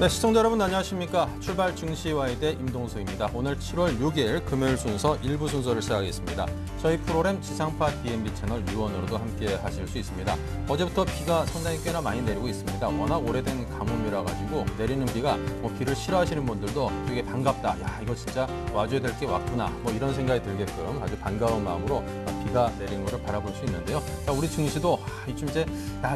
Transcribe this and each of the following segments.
네, 시청자 여러분 안녕하십니까. 출발 증시와이대 임동수입니다. 오늘 7월 6일 금요일 순서 1부 순서를 시작하겠습니다. 저희 프로그램 지상파 DMB 채널 유원으로도 함께 하실 수 있습니다. 어제부터 비가 상당히 꽤나 많이 내리고 있습니다. 워낙 오래된 가뭄이라 가지고 내리는 비가 비를 싫어하시는 분들도 되게 반갑다. 야, 이거 진짜 와줘야 될 게 왔구나. 이런 생각이 들게끔 아주 반가운 마음으로 비가 내린 것을 바라볼 수 있는데요. 자, 우리 증시도 이쯤 이제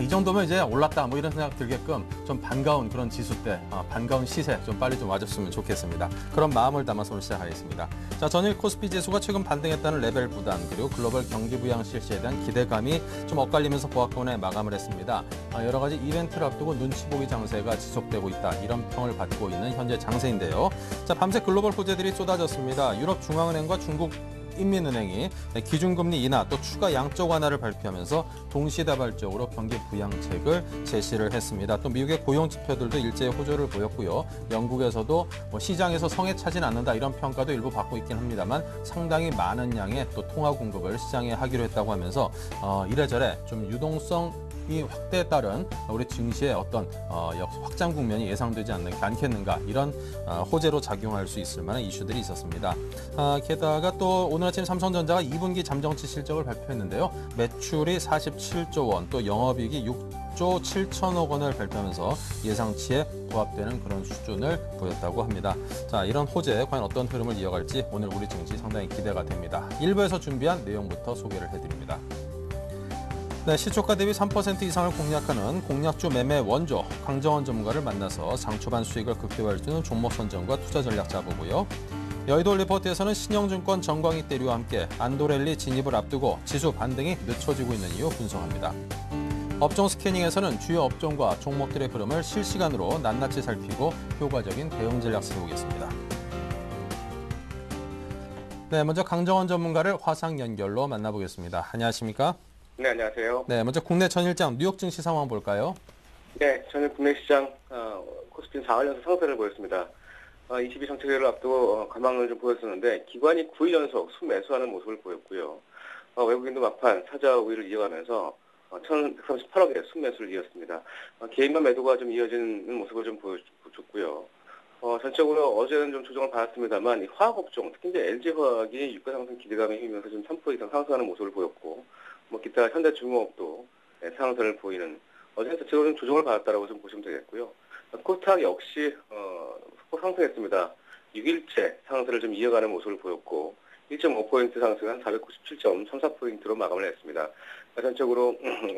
이 정도면 이제 올랐다. 이런 생각 들게끔 좀 반가운 그런 지수대, 반가운 시세 좀 빨리 좀 와줬으면 좋겠습니다. 그런 마음을 담아서 오늘 시작하겠습니다. 자, 전일 코스피 지수가 최근 반등했다는 레벨 부담 그리고 글로벌 경기 부양 실시에 대한 기대감이 좀 엇갈리면서 보합권에 마감을 했습니다. 여러 가지 이벤트를 앞두고 눈치 보기 장세가 지속되고 있다. 이런 평을 받고 있는 현재 장세인데요. 자, 밤새 글로벌 호재들이 쏟아졌습니다. 유럽 중앙은행과 중국 인민은행이 기준금리 인하 또 추가 양적 완화를 발표하면서 동시다발적으로 경기 부양책을 제시를 했습니다. 또 미국의 고용 지표들도 일제히 호조를 보였고요. 영국에서도 시장에서 성에 차진 않는다 이런 평가도 일부 받고 있긴 합니다만 상당히 많은 양의 또 통화 공급을 시장에 하기로 했다고 하면서 이래저래 좀 유동성 이 확대에 따른 우리 증시의 어떤 확장 국면이 예상되지 않겠는가 이런 호재로 작용할 수 있을 만한 이슈들이 있었습니다. 게다가 또 오늘 아침 삼성전자가 2분기 잠정치 실적을 발표했는데요. 매출이 47조 원, 또 영업이익이 6조 7천억 원을 발표하면서 예상치에 부합되는 그런 수준을 보였다고 합니다. 자, 이런 호재 과연 어떤 흐름을 이어갈지 오늘 우리 증시 상당히 기대가 됩니다. 1부에서 준비한 내용부터 소개를 해드립니다. 네, 시초가 대비 3% 이상을 공략하는 공략주 매매 원조 강정원 전문가를 만나서 장 초반 수익을 극대화해주는 종목 선정과 투자 전략 잡아보고요. 여의도 리포트에서는 신영증권 정광희 대리와 함께 안도랠리 진입을 앞두고 지수 반등이 늦춰지고 있는 이유 분석합니다. 업종 스캐닝에서는 주요 업종과 종목들의 흐름을 실시간으로 낱낱이 살피고 효과적인 대응 전략 세우겠습니다. 네, 먼저 강정원 전문가를 화상 연결로 만나보겠습니다. 안녕하십니까? 네, 안녕하세요. 네, 먼저 국내 전일장 뉴욕 증시 상황 볼까요? 네, 저는 국내 시장 코스피는 4월 연속 상승을 보였습니다. 22 정책회의를 앞두고 관망을 좀 보였었는데 기관이 9일 연속 순매수하는 모습을 보였고요. 외국인도 막판 사자 우위를 이어가면서 1,138억의 순매수를 이었습니다. 개인만 매도가 좀 이어지는 모습을 좀 보여줬고요. 전적으로 어제는 좀 조정을 받았습니다만 이 화학 업종, 특히 이제 LG화학이 유가 상승 기대감에 힘입어서 좀 3% 이상 상승하는 모습을 보였고, 기타 현대중공업도 상승을 보이는 어제는 전체적으로 좀 조정을 받았다라고 좀 보시면 되겠고요. 코스닥 역시 소폭 상승했습니다. 6일째 상승을 좀 이어가는 모습을 보였고 1.5포인트 상승한 497.34포인트로 마감을 했습니다. 전적으로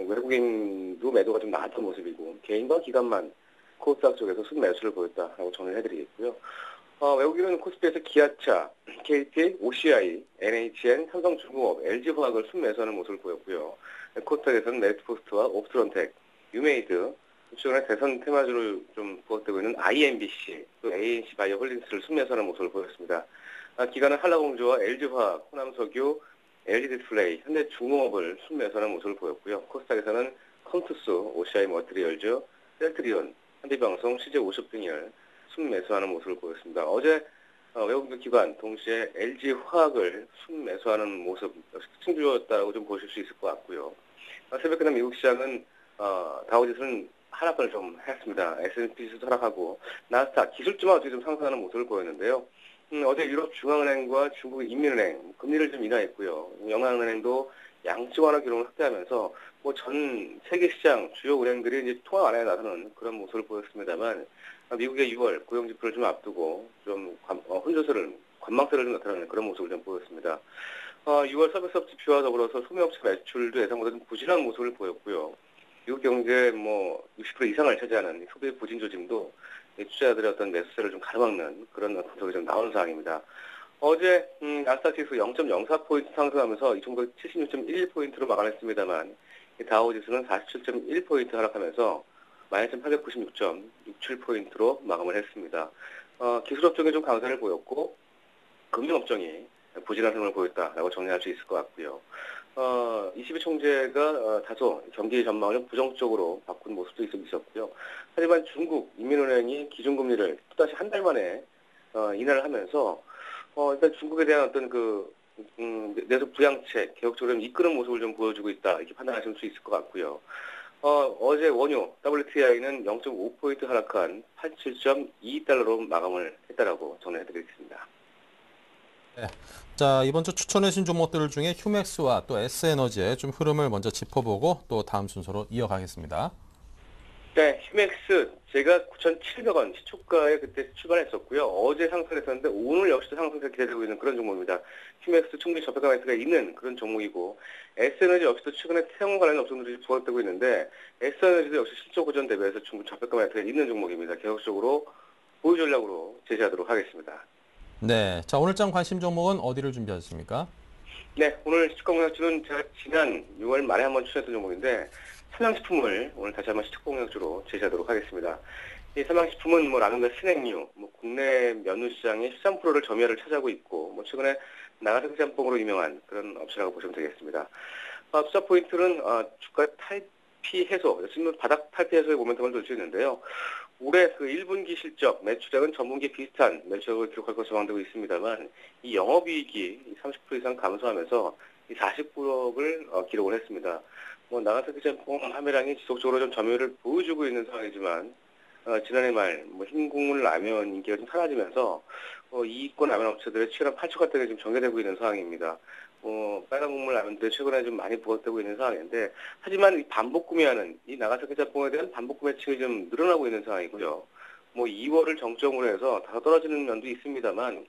외국인도 매도가 좀 나왔던 모습이고 개인과 기관만 코스닥 쪽에서 순매수를 보였다라고 정리를 해드리겠고요. 외국인은 코스피에서 기아차, KT, OCI, NHN, 삼성중공업, LG화학을 순매수하는 모습을 보였고요. 코스닥에서는 메리트포스트와 옵트론텍, 유메이드, 최근에 대선 테마주를 좀 부각되고 있는 IMBC, 또 ANC 바이오홀딩스를 순매수하는 모습을 보였습니다. 기관은 한라공주와 LG화학, 호남석유, LG디스플레이, 현대중공업을 순매수하는 모습을 보였고요. 코스닥에서는 컴투스, OCI 머티리얼즈, 셀트리온, 현대방송, CJ50 등을 순매수하는 모습을 보였습니다. 어제 외국인 기관 동시에 LG화학을 순매수하는 모습 역시 특징주였다고 좀 보실 수 있을 것 같고요. 새벽 끝난 미국 시장은 다우지수는 하락을 좀 했습니다. S&P 지수도 하락하고 나스닥 기술주만 어떻게 좀 상승하는 모습을 보였는데요. 어제 유럽 중앙은행과 중국 인민은행 금리를 좀 인하했고요. 영한은행도 양적 완화 기록을 확대하면서 전 세계 시장 주요 은행들이 이제 통화 완화에 나서는 그런 모습을 보였습니다만 미국의 6월 고용 지표를 좀 앞두고 좀 관망세를 좀 나타내는 그런 모습을 좀 보였습니다. 6월 서비스업 지표와 더불어서 소매업체 매출도 예상보다 좀 부진한 모습을 보였고요. 미국 경제 60% 이상을 차지하는 소비 부진 조짐도 투자자들의 어떤 매수세를 좀 가로막는 그런 분석이 좀 나오는 상황입니다. 어제 나스닥 지수 0.04포인트 상승하면서 2,976.11포인트로 마감했습니다만 다우지수는 47.1포인트 하락하면서 마이너스 896.67포인트로 마감을 했습니다. 기술업종이 좀 강세를 보였고 금융업종이 부진한 흐름을 보였다라고 정리할 수 있을 것 같고요. 22 총재가 다소 경기 전망을 좀 부정적으로 바꾼 모습도 있었고요. 하지만 중국 인민은행이 기준금리를 또다시 한 달 만에 인하를 하면서 일단 중국에 대한 어떤 내수 부양책 개혁적으로 이끄는 모습을 좀 보여주고 있다 이렇게 판단하실 수 있을 것 같고요. 어제 원유 WTI는 0.5포인트 하락한 87.2달러로 마감을 했다라고 전해드리겠습니다. 네. 자, 이번 주 추천해 주신 종목들 중에 휴맥스와 또 S에너지의 좀 흐름을 먼저 짚어보고 또 다음 순서로 이어가겠습니다. 네, 휴맥스 제가 9,700원 시초가에 그때 출발했었고요. 어제 상승했었는데 오늘 역시도 상승세가 기대되고 있는 그런 종목입니다. 휴맥스 충분히 저평가 매수가 있는 그런 종목이고 S에너지 역시도 최근에 태양광 관련 업종들이 부각되고 있는데 S에너지도 역시 실적 고전 대비해서 충분히 저평가 매수가 있는 종목입니다. 계속적으로 보유 전략으로 제시하도록 하겠습니다. 네, 자 오늘 장 관심 종목은 어디를 준비하셨습니까? 네, 오늘 시초공약주는 제가 지난 6월 말에 한번 추천했던 종목인데 삼양식품을 오늘 다시 한번 시초공약주로 제시하도록 하겠습니다. 이 삼양식품은 뭐 라면과 스낵류, 뭐 국내 면류 시장의 13%를 점유율을 차지하고 있고, 뭐 최근에 나가사키 짬뽕으로 유명한 그런 업체라고 보시면 되겠습니다. 투자 포인트는 주가 탈피 해소, 지금 바닥 탈피 해소의 모멘텀을 놓을 수 있는데요. 올해 그 1분기 실적, 매출액은 전분기 비슷한 매출액을 기록할 것으로 전망되고 있습니다만, 이 영업이익이 30% 이상 감소하면서 이 49억을 기록을 했습니다. 뭐 나가사키 짬뽕 판매량이 지속적으로 좀 점유율을 보여주고 있는 상황이지만, 지난해 말 뭐 흰국물 라면 인기가 좀 사라지면서 이익권 라면 업체들의 치열한 판촉활동이 좀 전개되고 있는 상황입니다. 빨간 국물 라면들이 최근에 좀 많이 부각되고 있는 상황인데, 하지만 이 반복 구매하는 이 나가사키 짬뽕에 대한 반복 구매층이 좀 늘어나고 있는 상황이고요. 뭐 2월을 정점으로 해서 다 떨어지는 면도 있습니다만,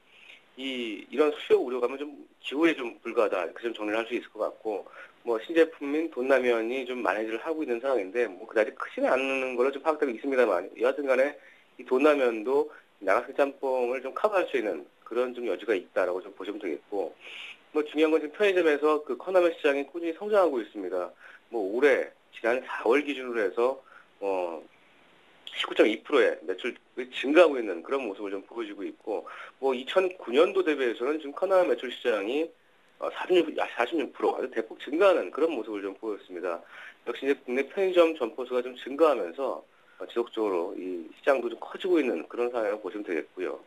이런 수요 우려감은 좀 기호에 좀 불과하다, 이렇게 좀 정리를 할 수 있을 것 같고, 뭐 신제품인 돈라면이 좀 만회를 하고 있는 상황인데, 뭐 그다지 크지는 않는 걸로 좀 파악되고 있습니다만, 여하튼간에 이 돈라면도 나가사키 짬뽕을 좀 커버할 수 있는 그런 좀 여지가 있다라고 좀 보시면 되겠고, 뭐 중요한 건 지금 편의점에서 그 컵라면 시장이 꾸준히 성장하고 있습니다. 뭐 올해 지난 4월 기준으로 해서 19.2%의 매출이 증가하고 있는 그런 모습을 좀 보여주고 있고, 뭐 2009년도 대비해서는 지금 컵라면 매출 시장이 46% 아주 대폭 증가하는 그런 모습을 좀 보였습니다. 역시 이제 국내 편의점 점포수가 좀 증가하면서 지속적으로 이 시장도 좀 커지고 있는 그런 상황이라고 보시면 되겠고요.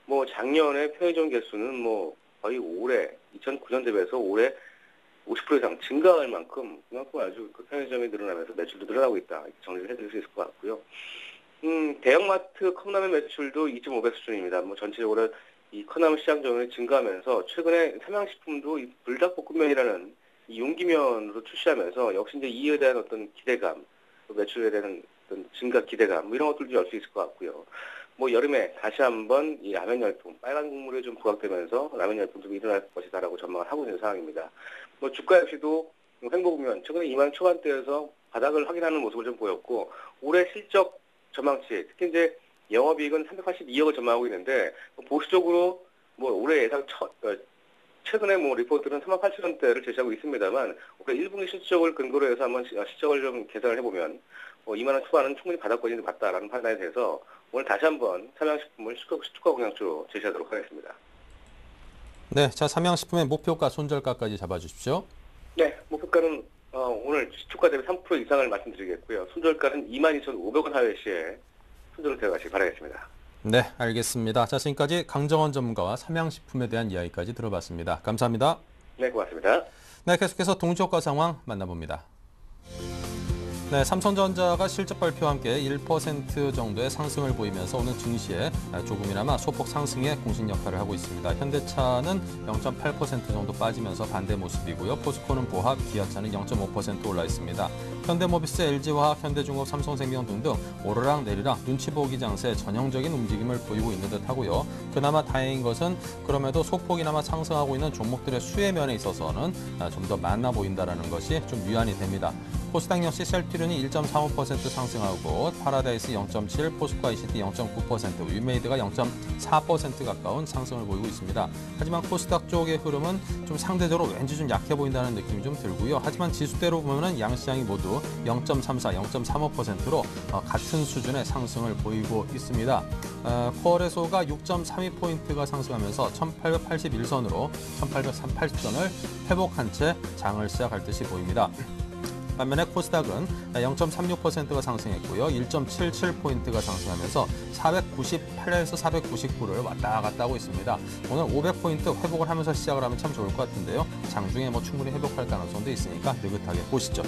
뭐 작년에 편의점 개수는 뭐 거의 올해 2009년 대비해서 올해 50% 이상 증가할 만큼 그만큼 아주 그 편의점이 늘어나면서 매출도 늘어나고 있다, 이렇게 정리를 해드릴 수 있을 것 같고요. 대형마트 컵라면 매출도 2.5배 수준입니다. 뭐 전체적으로 이 컵라면 시장 점유율이 증가하면서 최근에 삼양식품도 이 불닭볶음면이라는 이 용기면으로 출시하면서 역시 이제 이에 대한 어떤 기대감, 또 매출에 대한 어떤 증가 기대감, 뭐 이런 것들도 열 수 있을 것 같고요. 뭐 여름에 다시 한번 이 라면 열풍, 빨간 국물이 좀 부각되면서 라면 열풍도 일어날 것이다라고 전망을 하고 있는 상황입니다. 뭐 주가 역시도 횡보국면 최근에 2만 초반대에서 바닥을 확인하는 모습을 좀 보였고, 올해 실적 전망치, 특히 이제 영업이익은 382억을 전망하고 있는데, 보수적으로 뭐 올해 예상 최근에 뭐 리포트는 38,000원대를 제시하고 있습니다만, 올해 1분기 실적을 근거로 해서 한번 실적을 좀 계산을 해보면 2만 원 초반은 충분히 바닥권이 맞다라는 판단에 대해서 오늘 다시 한번 삼양식품을 시초가 공약주로 제시하도록 하겠습니다. 네, 자 삼양식품의 목표가 손절가까지 잡아주십시오. 네, 목표가는 오늘 시초가 대비 3% 이상을 말씀드리겠고요. 손절가는 22,500원 하회 시에 손절을 되어가시기 바라겠습니다. 네, 알겠습니다. 자 지금까지 강정원 전문가와 삼양식품에 대한 이야기까지 들어봤습니다. 감사합니다. 네, 고맙습니다. 네, 계속해서 동시효과 상황 만나봅니다. 네, 삼성전자가 실적 발표와 함께 1% 정도의 상승을 보이면서 오늘 증시에 조금이나마 소폭 상승의 공신 역할을 하고 있습니다. 현대차는 0.8% 정도 빠지면서 반대 모습이고요. 포스코는 보합, 기아차는 0.5% 올라 있습니다. 현대모비스, LG화학, 현대중공업, 삼성생명 등등 오르락 내리락 눈치 보기 장세 전형적인 움직임을 보이고 있는 듯하고요. 그나마 다행인 것은 그럼에도 소폭이나마 상승하고 있는 종목들의 수혜 면에 있어서는 좀 더 많아 보인다는 것이 좀 위안이 됩니다. 코스닥 역시 셀트리온이 1.35% 상승하고 파라다이스 0.7, 포스코 ICT 0.9%, 위메이드가 0.4% 가까운 상승을 보이고 있습니다. 하지만 코스닥 쪽의 흐름은 좀 상대적으로 왠지 좀 약해 보인다는 느낌이 좀 들고요. 하지만 지수대로 보면은 양시장이 모두 0.34, 0.35%로 같은 수준의 상승을 보이고 있습니다. 거래소가 6.32포인트가 상승하면서 1881선으로 1838선을 회복한 채 장을 시작할 듯이 보입니다. 반면에 코스닥은 0.36%가 상승했고요. 1.77포인트가 상승하면서 498에서 499를 왔다 갔다 하고 있습니다. 오늘 500포인트 회복을 하면서 시작을 하면 참 좋을 것 같은데요. 장중에 뭐 충분히 회복할 가능성도 있으니까 느긋하게 보시죠.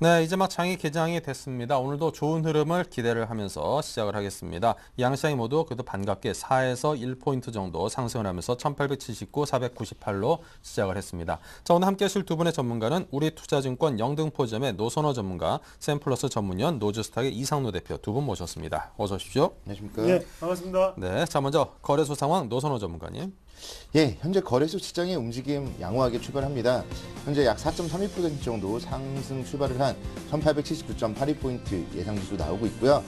네, 이제 막 장이 개장이 됐습니다. 오늘도 좋은 흐름을 기대를 하면서 시작을 하겠습니다. 양시장이 모두 그래도 반갑게 4에서 1포인트 정도 상승을 하면서 1879, 498로 시작을 했습니다. 자, 오늘 함께 하실 두 분의 전문가는 우리투자증권 영등포점의 노선호 전문가, 샘플러스 전문위원 노즈스탁의 이상노 대표 두 분 모셨습니다. 어서 오십시오. 안녕하십니까? 네, 반갑습니다. 네, 자 먼저 거래소 상황 노선호 전문가님. 예, 현재 거래소 시장의 움직임 양호하게 출발합니다. 현재 약 4.32% 정도 상승 출발을 한 1879.82포인트 예상지수 나오고 있고요.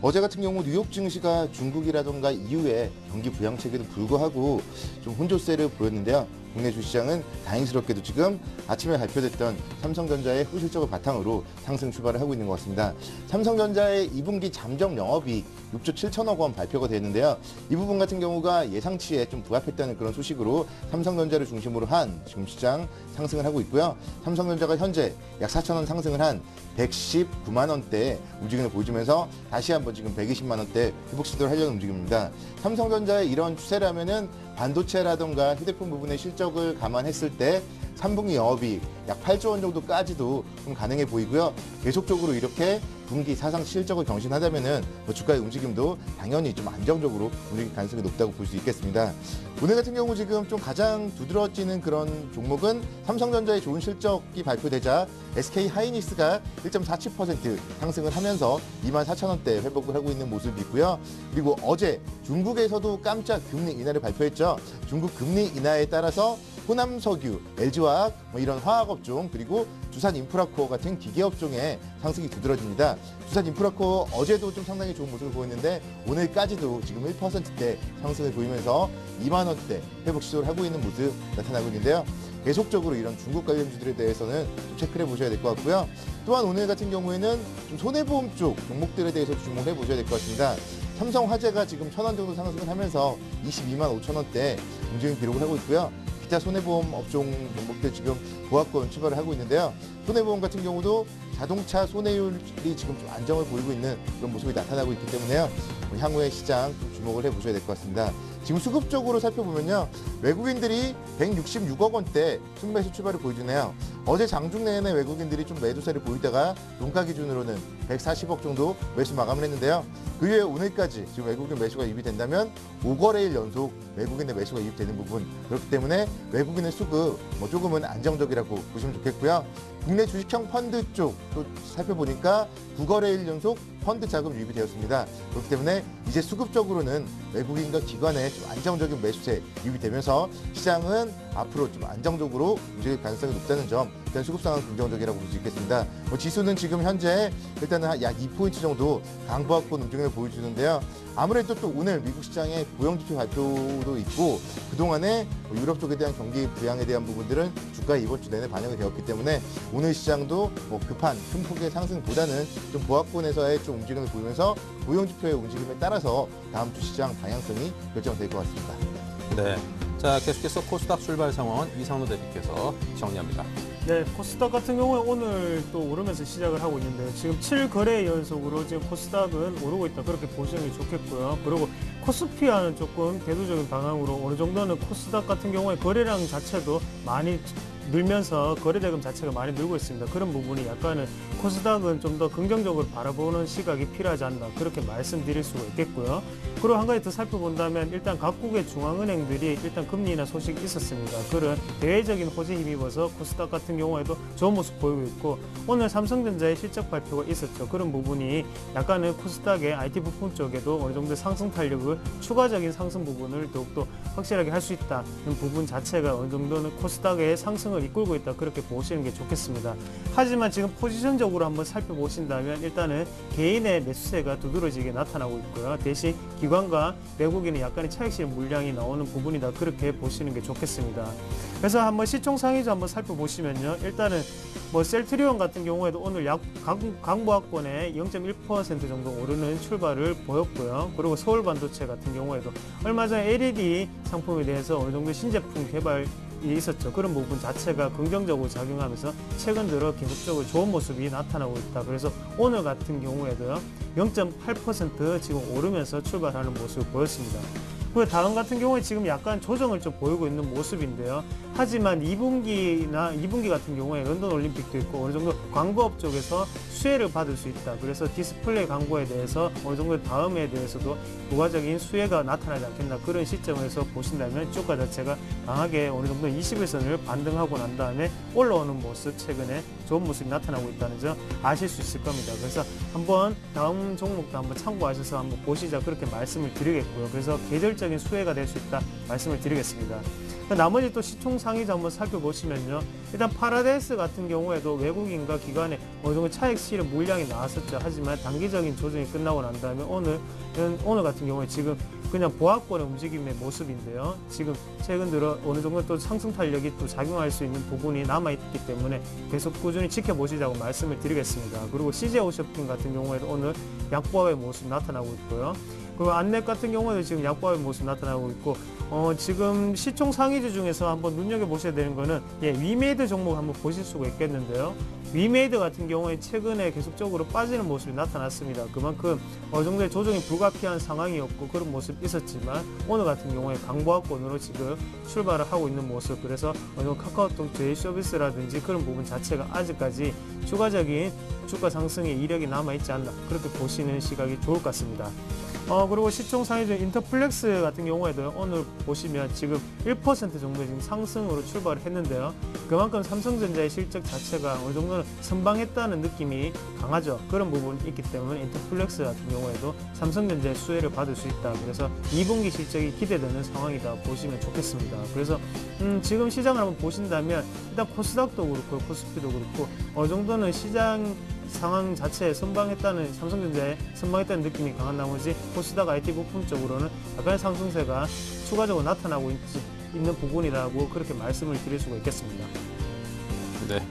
어제 같은 경우 뉴욕 증시가 중국이라던가 이후에 경기 부양책에도 불구하고 좀 혼조세를 보였는데요. 국내 주시장은 다행스럽게도 지금 아침에 발표됐던 삼성전자의 후실적을 바탕으로 상승 출발을 하고 있는 것 같습니다. 삼성전자의 2분기 잠정 영업이익 6조 7천억 원 발표가 됐는데요. 이 부분 같은 경우가 예상치에 좀 부합했다는 그런 소식으로 삼성전자를 중심으로 한 지금 시장 상승을 하고 있고요. 삼성전자가 현재 약 4천 원 상승을 한 119만 원대 움직임을 보여주면서 다시 한번 지금 120만 원대 회복 시도를 하려는 움직임입니다. 삼성전자의 이런 추세라면은 반도체라던가 휴대폰 부분의 실적을 감안했을 때 3분기 영업이익 약 8조 원 정도까지도 좀 가능해 보이고요. 계속적으로 이렇게 분기 사상 실적을 경신하다면은 주가의 움직임도 당연히 좀 안정적으로 움직일 가능성이 높다고 볼 수 있겠습니다. 오늘 같은 경우 지금 좀 가장 두드러지는 그런 종목은 삼성전자의 좋은 실적이 발표되자 SK 하이닉스가 1.47% 상승을 하면서 24,000원대 회복을 하고 있는 모습이 있고요. 그리고 어제 중국에서도 깜짝 금리 인하를 발표했죠. 중국 금리 인하에 따라서 호남석유, LG화학 이런 화학업종 그리고 두산인프라코어 같은 기계업종의 상승이 두드러집니다. 두산인프라코어 어제도 좀 상당히 좋은 모습을 보였는데 오늘까지도 지금 1%대 상승을 보이면서 2만 원대 회복 시도를 하고 있는 모습 나타나고 있는데요. 계속적으로 이런 중국 관련주들에 대해서는 좀 체크를 해보셔야 될 것 같고요. 또한 오늘 같은 경우에는 좀 손해보험 쪽 종목들에 대해서 주목을 해보셔야 될 것 같습니다. 삼성화재가 지금 1,000원 정도 상승을 하면서 22만 5천 원대 움직임 기록을 하고 있고요. 기타 손해보험 업종 종목들 지금 보합권 출발을 하고 있는데요. 손해보험 같은 경우도 자동차 손해율이 지금 좀 안정을 보이고 있는 그런 모습이 나타나고 있기 때문에요. 향후의 시장 좀 주목을 해보셔야 될 것 같습니다. 지금 수급적으로 살펴보면요. 외국인들이 166억 원대 순매수 출발을 보여주네요. 어제 장중 내내 외국인들이 좀 매도세를 보이다가 종가 기준으로는 140억 정도 매수 마감을 했는데요. 그 이후에 오늘까지 지금 외국인 매수가 유입이 된다면 5거래일 연속 외국인의 매수가 유입되는 부분 그렇기 때문에 외국인의 수급 조금은 안정적이라고 보시면 좋겠고요. 국내 주식형 펀드 쪽도 살펴보니까 9거래일 연속 펀드 자금 유입이 되었습니다. 그렇기 때문에 이제 수급적으로는 외국인과 기관의 좀 안정적인 매수세 유입이 되면서 시장은 앞으로 좀 안정적으로 움직일 가능성이 높다는 점 일단 수급 상황은 긍정적이라고 볼 수 있겠습니다. 지수는 지금 현재 일단은 약 2포인트 정도 강보합권 움직임을 보여주는데요. 아무래도 또 오늘 미국 시장의 고용지표 발표도 있고 그동안에 유럽 쪽에 대한 경기 부양에 대한 부분들은 주가에 이번 주 내내 반영이 되었기 때문에 오늘 시장도 급한 큰 폭의 상승보다는 좀 보합권에서의 좀 움직임을 보이면서 고용지표의 움직임에 따라서 다음 주 시장 방향성이 결정될 것 같습니다. 네. 자, 계속해서 코스닥 출발 상황은 이상노 대표께서 정리합니다. 네, 코스닥 같은 경우에 오늘 또 오르면서 시작을 하고 있는데 지금 7거래 연속으로 지금 코스닥은 오르고 있다 그렇게 보시는 게 좋겠고요. 그리고 코스피와는 조금 대두적인 방향으로 어느 정도는 코스닥 같은 경우에 거래량 자체도 많이 늘면서 거래대금 자체가 많이 늘고 있습니다. 그런 부분이 약간은 코스닥은 좀 더 긍정적으로 바라보는 시각이 필요하지 않나 그렇게 말씀드릴 수가 있겠고요. 그리고 한 가지 더 살펴본다면 일단 각국의 중앙은행들이 일단 금리 인하 소식이 있었습니다. 그런 대외적인 호재에 힘입어서 코스닥 같은 경우에도 좋은 모습 보이고 있고 오늘 삼성전자의 실적 발표가 있었죠. 그런 부분이 약간은 코스닥의 IT 부품 쪽에도 어느 정도 상승 탄력을 추가적인 상승 부분을 더욱더 확실하게 할 수 있다는 부분 자체가 어느 정도는 코스닥의 상승을 이끌고 있다 그렇게 보시는 게 좋겠습니다. 하지만 지금 포지션적으로 한번 살펴보신다면 일단은 개인의 매수세가 두드러지게 나타나고 있고요. 대신 기관과 외국인의 약간의 차익실 물량이 나오는 부분이다 그렇게 보시는 게 좋겠습니다. 그래서 한번 시총상위주 한번 살펴보시면요. 일단은 셀트리온 같은 경우에도 오늘 약 강보합권에 0.1% 정도 오르는 출발을 보였고요. 그리고 서울반도체 같은 경우에도 얼마 전에 LED 상품에 대해서 어느 정도 신제품 개발이 있었죠. 그런 부분 자체가 긍정적으로 작용하면서 최근 들어 계속적으로 좋은 모습이 나타나고 있다. 그래서 오늘 같은 경우에도 0.8% 지금 오르면서 출발하는 모습을 보였습니다. 그 다음 같은 경우에 지금 약간 조정을 좀 보이고 있는 모습인데요. 하지만 2분기 같은 경우에 런던 올림픽도 있고 어느 정도 광고업 쪽에서 수혜를 받을 수 있다. 그래서 디스플레이 광고에 대해서 어느 정도 다음에 대해서도 부가적인 수혜가 나타나지 않겠나, 그런 시점에서 보신다면 주가 자체가 강하게 어느 정도 21선을 반등하고 난 다음에 올라오는 모습, 최근에 좋은 모습이 나타나고 있다는 점 아실 수 있을 겁니다. 그래서 한번 다음 종목도 한번 참고하셔서 한번 보시자, 그렇게 말씀을 드리겠고요. 그래서 계절적인 수혜가 될 수 있다 말씀을 드리겠습니다. 나머지 또 시총 상위주 한번 살펴보시면요. 일단 파라데스 같은 경우에도 외국인과 기관의 어느 정도 차익 실현 물량이 나왔었죠. 하지만 단기적인 조정이 끝나고 난 다음에 오늘 같은 경우에 지금 그냥 보합권의 움직임의 모습인데요. 지금 최근 들어 어느 정도 또 상승 탄력이 또 작용할 수 있는 부분이 남아있기 때문에 계속 꾸준히 지켜보시자고 말씀을 드리겠습니다. 그리고 CJ 홈쇼핑 같은 경우에도 오늘 약보합의 모습 나타나고 있고요. 그리고 안넷 같은 경우에도 지금 약보합의 모습 나타나고 있고, 지금 시총 상위주 중에서 한번 눈여겨보셔야 되는 거는 위메이드 종목 한번 보실 수가 있겠는데요. 위메이드 같은 경우에 최근에 계속적으로 빠지는 모습이 나타났습니다. 그만큼 어느 정도의 조정이 불가피한 상황이었고 그런 모습이 있었지만 오늘 같은 경우에 강보합권으로 지금 출발을 하고 있는 모습, 그래서 카카오톡 제휴 서비스라든지 그런 부분 자체가 아직까지 추가적인 주가 상승의 이력이 남아있지 않나, 그렇게 보시는 시각이 좋을 것 같습니다. 그리고 시총 상위주 인터플렉스 같은 경우에도 오늘 보시면 지금 1% 정도 지금 상승으로 출발을 했는데요. 그만큼 삼성전자의 실적 자체가 어느 정도는 선방했다는 느낌이 강하죠. 그런 부분이 있기 때문에 인터플렉스 같은 경우에도 삼성전자의 수혜를 받을 수 있다. 그래서 2분기 실적이 기대되는 상황이다 보시면 좋겠습니다. 그래서 지금 시장을 한번 보신다면 일단 코스닥도 그렇고 코스피도 그렇고 어느 정도는 시장 상황 자체에 선방했다는, 삼성전자에 선방했다는 느낌이 강한 나머지 코스닥 IT 부품 쪽으로는 약간의 상승세가 추가적으로 나타나고 있는 부분이라고 그렇게 말씀을 드릴 수가 있겠습니다. 네.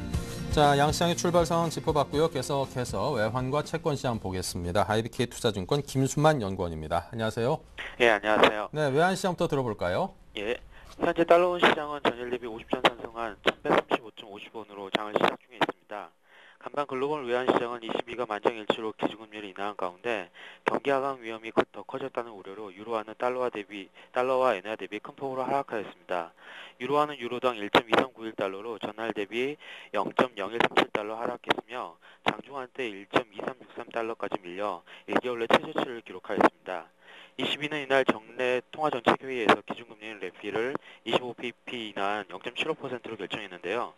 자, 양시장의 출발 상황 짚어봤고요. 계속해서 외환과 채권 시장 보겠습니다. IBK 투자증권 김수만 연구원입니다. 안녕하세요. 예, 안녕하세요. 네, 외환 시장부터 들어볼까요? 예, 현재 달러원 시장은 전일 대비 50전 상승한 1135.50원으로 장을 시작 중에 있습니다. 간판 글로벌 외환시장은 22가 만장일치로 기준금리를 인하한 가운데 경기 하강 위험이 더 커졌다는 우려로 유로화는 달러와 엔화 대비 큰 폭으로 하락하였습니다. 유로화는 유로당 1.2391달러로 전날 대비 0.0137달러 하락했으며 장중 한때 1.2363달러까지 밀려 1개월 내 최저치를 기록하였습니다. 22는 이날 정례 통화정책회의에서 기준금리는 레피를 25pp 인하한 0.75%로 결정했는데요.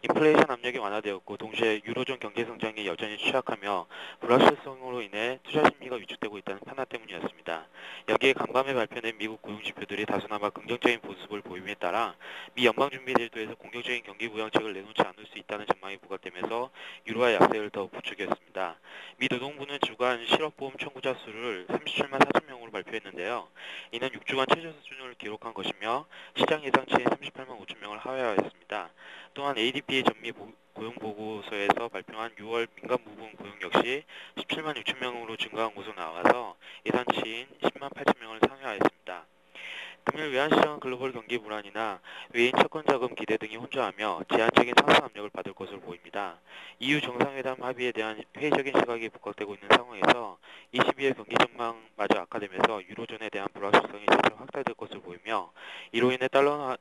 인플레이션 압력이 완화되었고 동시에 유로존 경제 성장이 여전히 취약하며 불확실성으로 인해 투자 심리가 위축되고 있다는 판단 때문이었습니다. 여기에 간밤에 발표된 미국 고용지표들이 다소나마 긍정적인 모습을 보임에 따라 미 연방준비제도에서 공격적인 경기 부양책을 내놓지 않을 수 있다는 전망이 부각되면서 유로화 약세를 더욱 부추겼습니다. 미 노동부는 주간 실업보험 청구자 수를 37만 4천 명으로 발표했는데요. 이는 6주간 최저 수준을 기록한 것이며 시장 예상치인 38만 5천 명을 하회하였습니다. 또한 ADP의 전미 고용보고서에서 발표한 6월 민간 부분 고용 역시 17만 6천 명으로 증가한 것으로 나와서 예상치인 10만 8천 명을 상회하였습니다. 금일 외환시장은 글로벌 경기 불안이나 외인 채권자금 기대 등이 혼조하며 제한적인 상승 압력을 받을 것으로 보입니다. EU 정상회담 합의에 대한 회의적인 시각이 부각되고 있는 상황에서 22일 경기 전망마저 악화되면서 유로존에 대한 불확실성이 실제로 확대될 것으로 보이며 이로 인해 달러원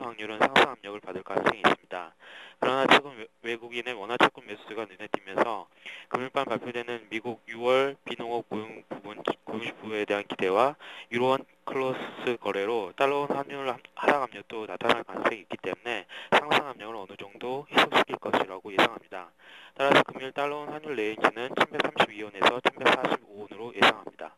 확률은 상승 압력을 받을 가능성이 있습니다. 그러나 최근 외국인의 원화 채권 매수세가 눈에 띄면서 금일 밤 발표되는 미국 6월 비농업 고용 지표에 대한 기대와 유로원 클로스 거래로 달러원 환율 하락 압력도 나타날 가능성이 있기 때문에 상승 압력을 어느 정도 희석시킬 것이라고 예상합니다. 따라서 금일 달러원 환율 레인지는 1132원에서 1145원으로 예상합니다.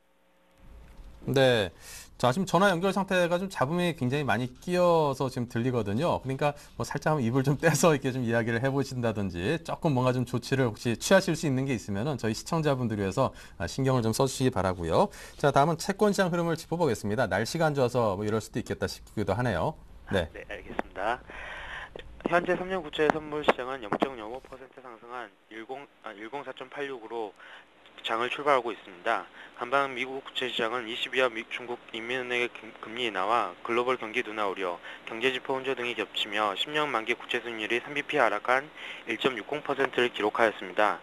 네. 자, 지금 전화 연결 상태가 좀 잡음이 굉장히 많이 끼어서 지금 들리거든요. 그러니까 뭐 살짝 한번 입을 좀 떼서 이렇게 좀 이야기를 해보신다든지 조금 뭔가 좀 조치를 혹시 취하실 수 있는 게 있으면은 저희 시청자분들 위해서 신경을 좀 써주시기 바라고요. 자, 다음은 채권 시장 흐름을 짚어보겠습니다. 날씨가 안 좋아서 뭐 이럴 수도 있겠다 싶기도 하네요. 네. 네, 알겠습니다. 현재 3년 국채 선물 시장은 0.05% 상승한 104.86으로 장을 출발하고 있습니다. 간밤 미국 국채시장은 22와 중국 인민은행의 금리 인하와 글로벌 경기 둔화 우려, 경제지표 혼조 등이 겹치며 10년 만기 국채 수익률이 3bp 하락한 1.60%를 기록하였습니다.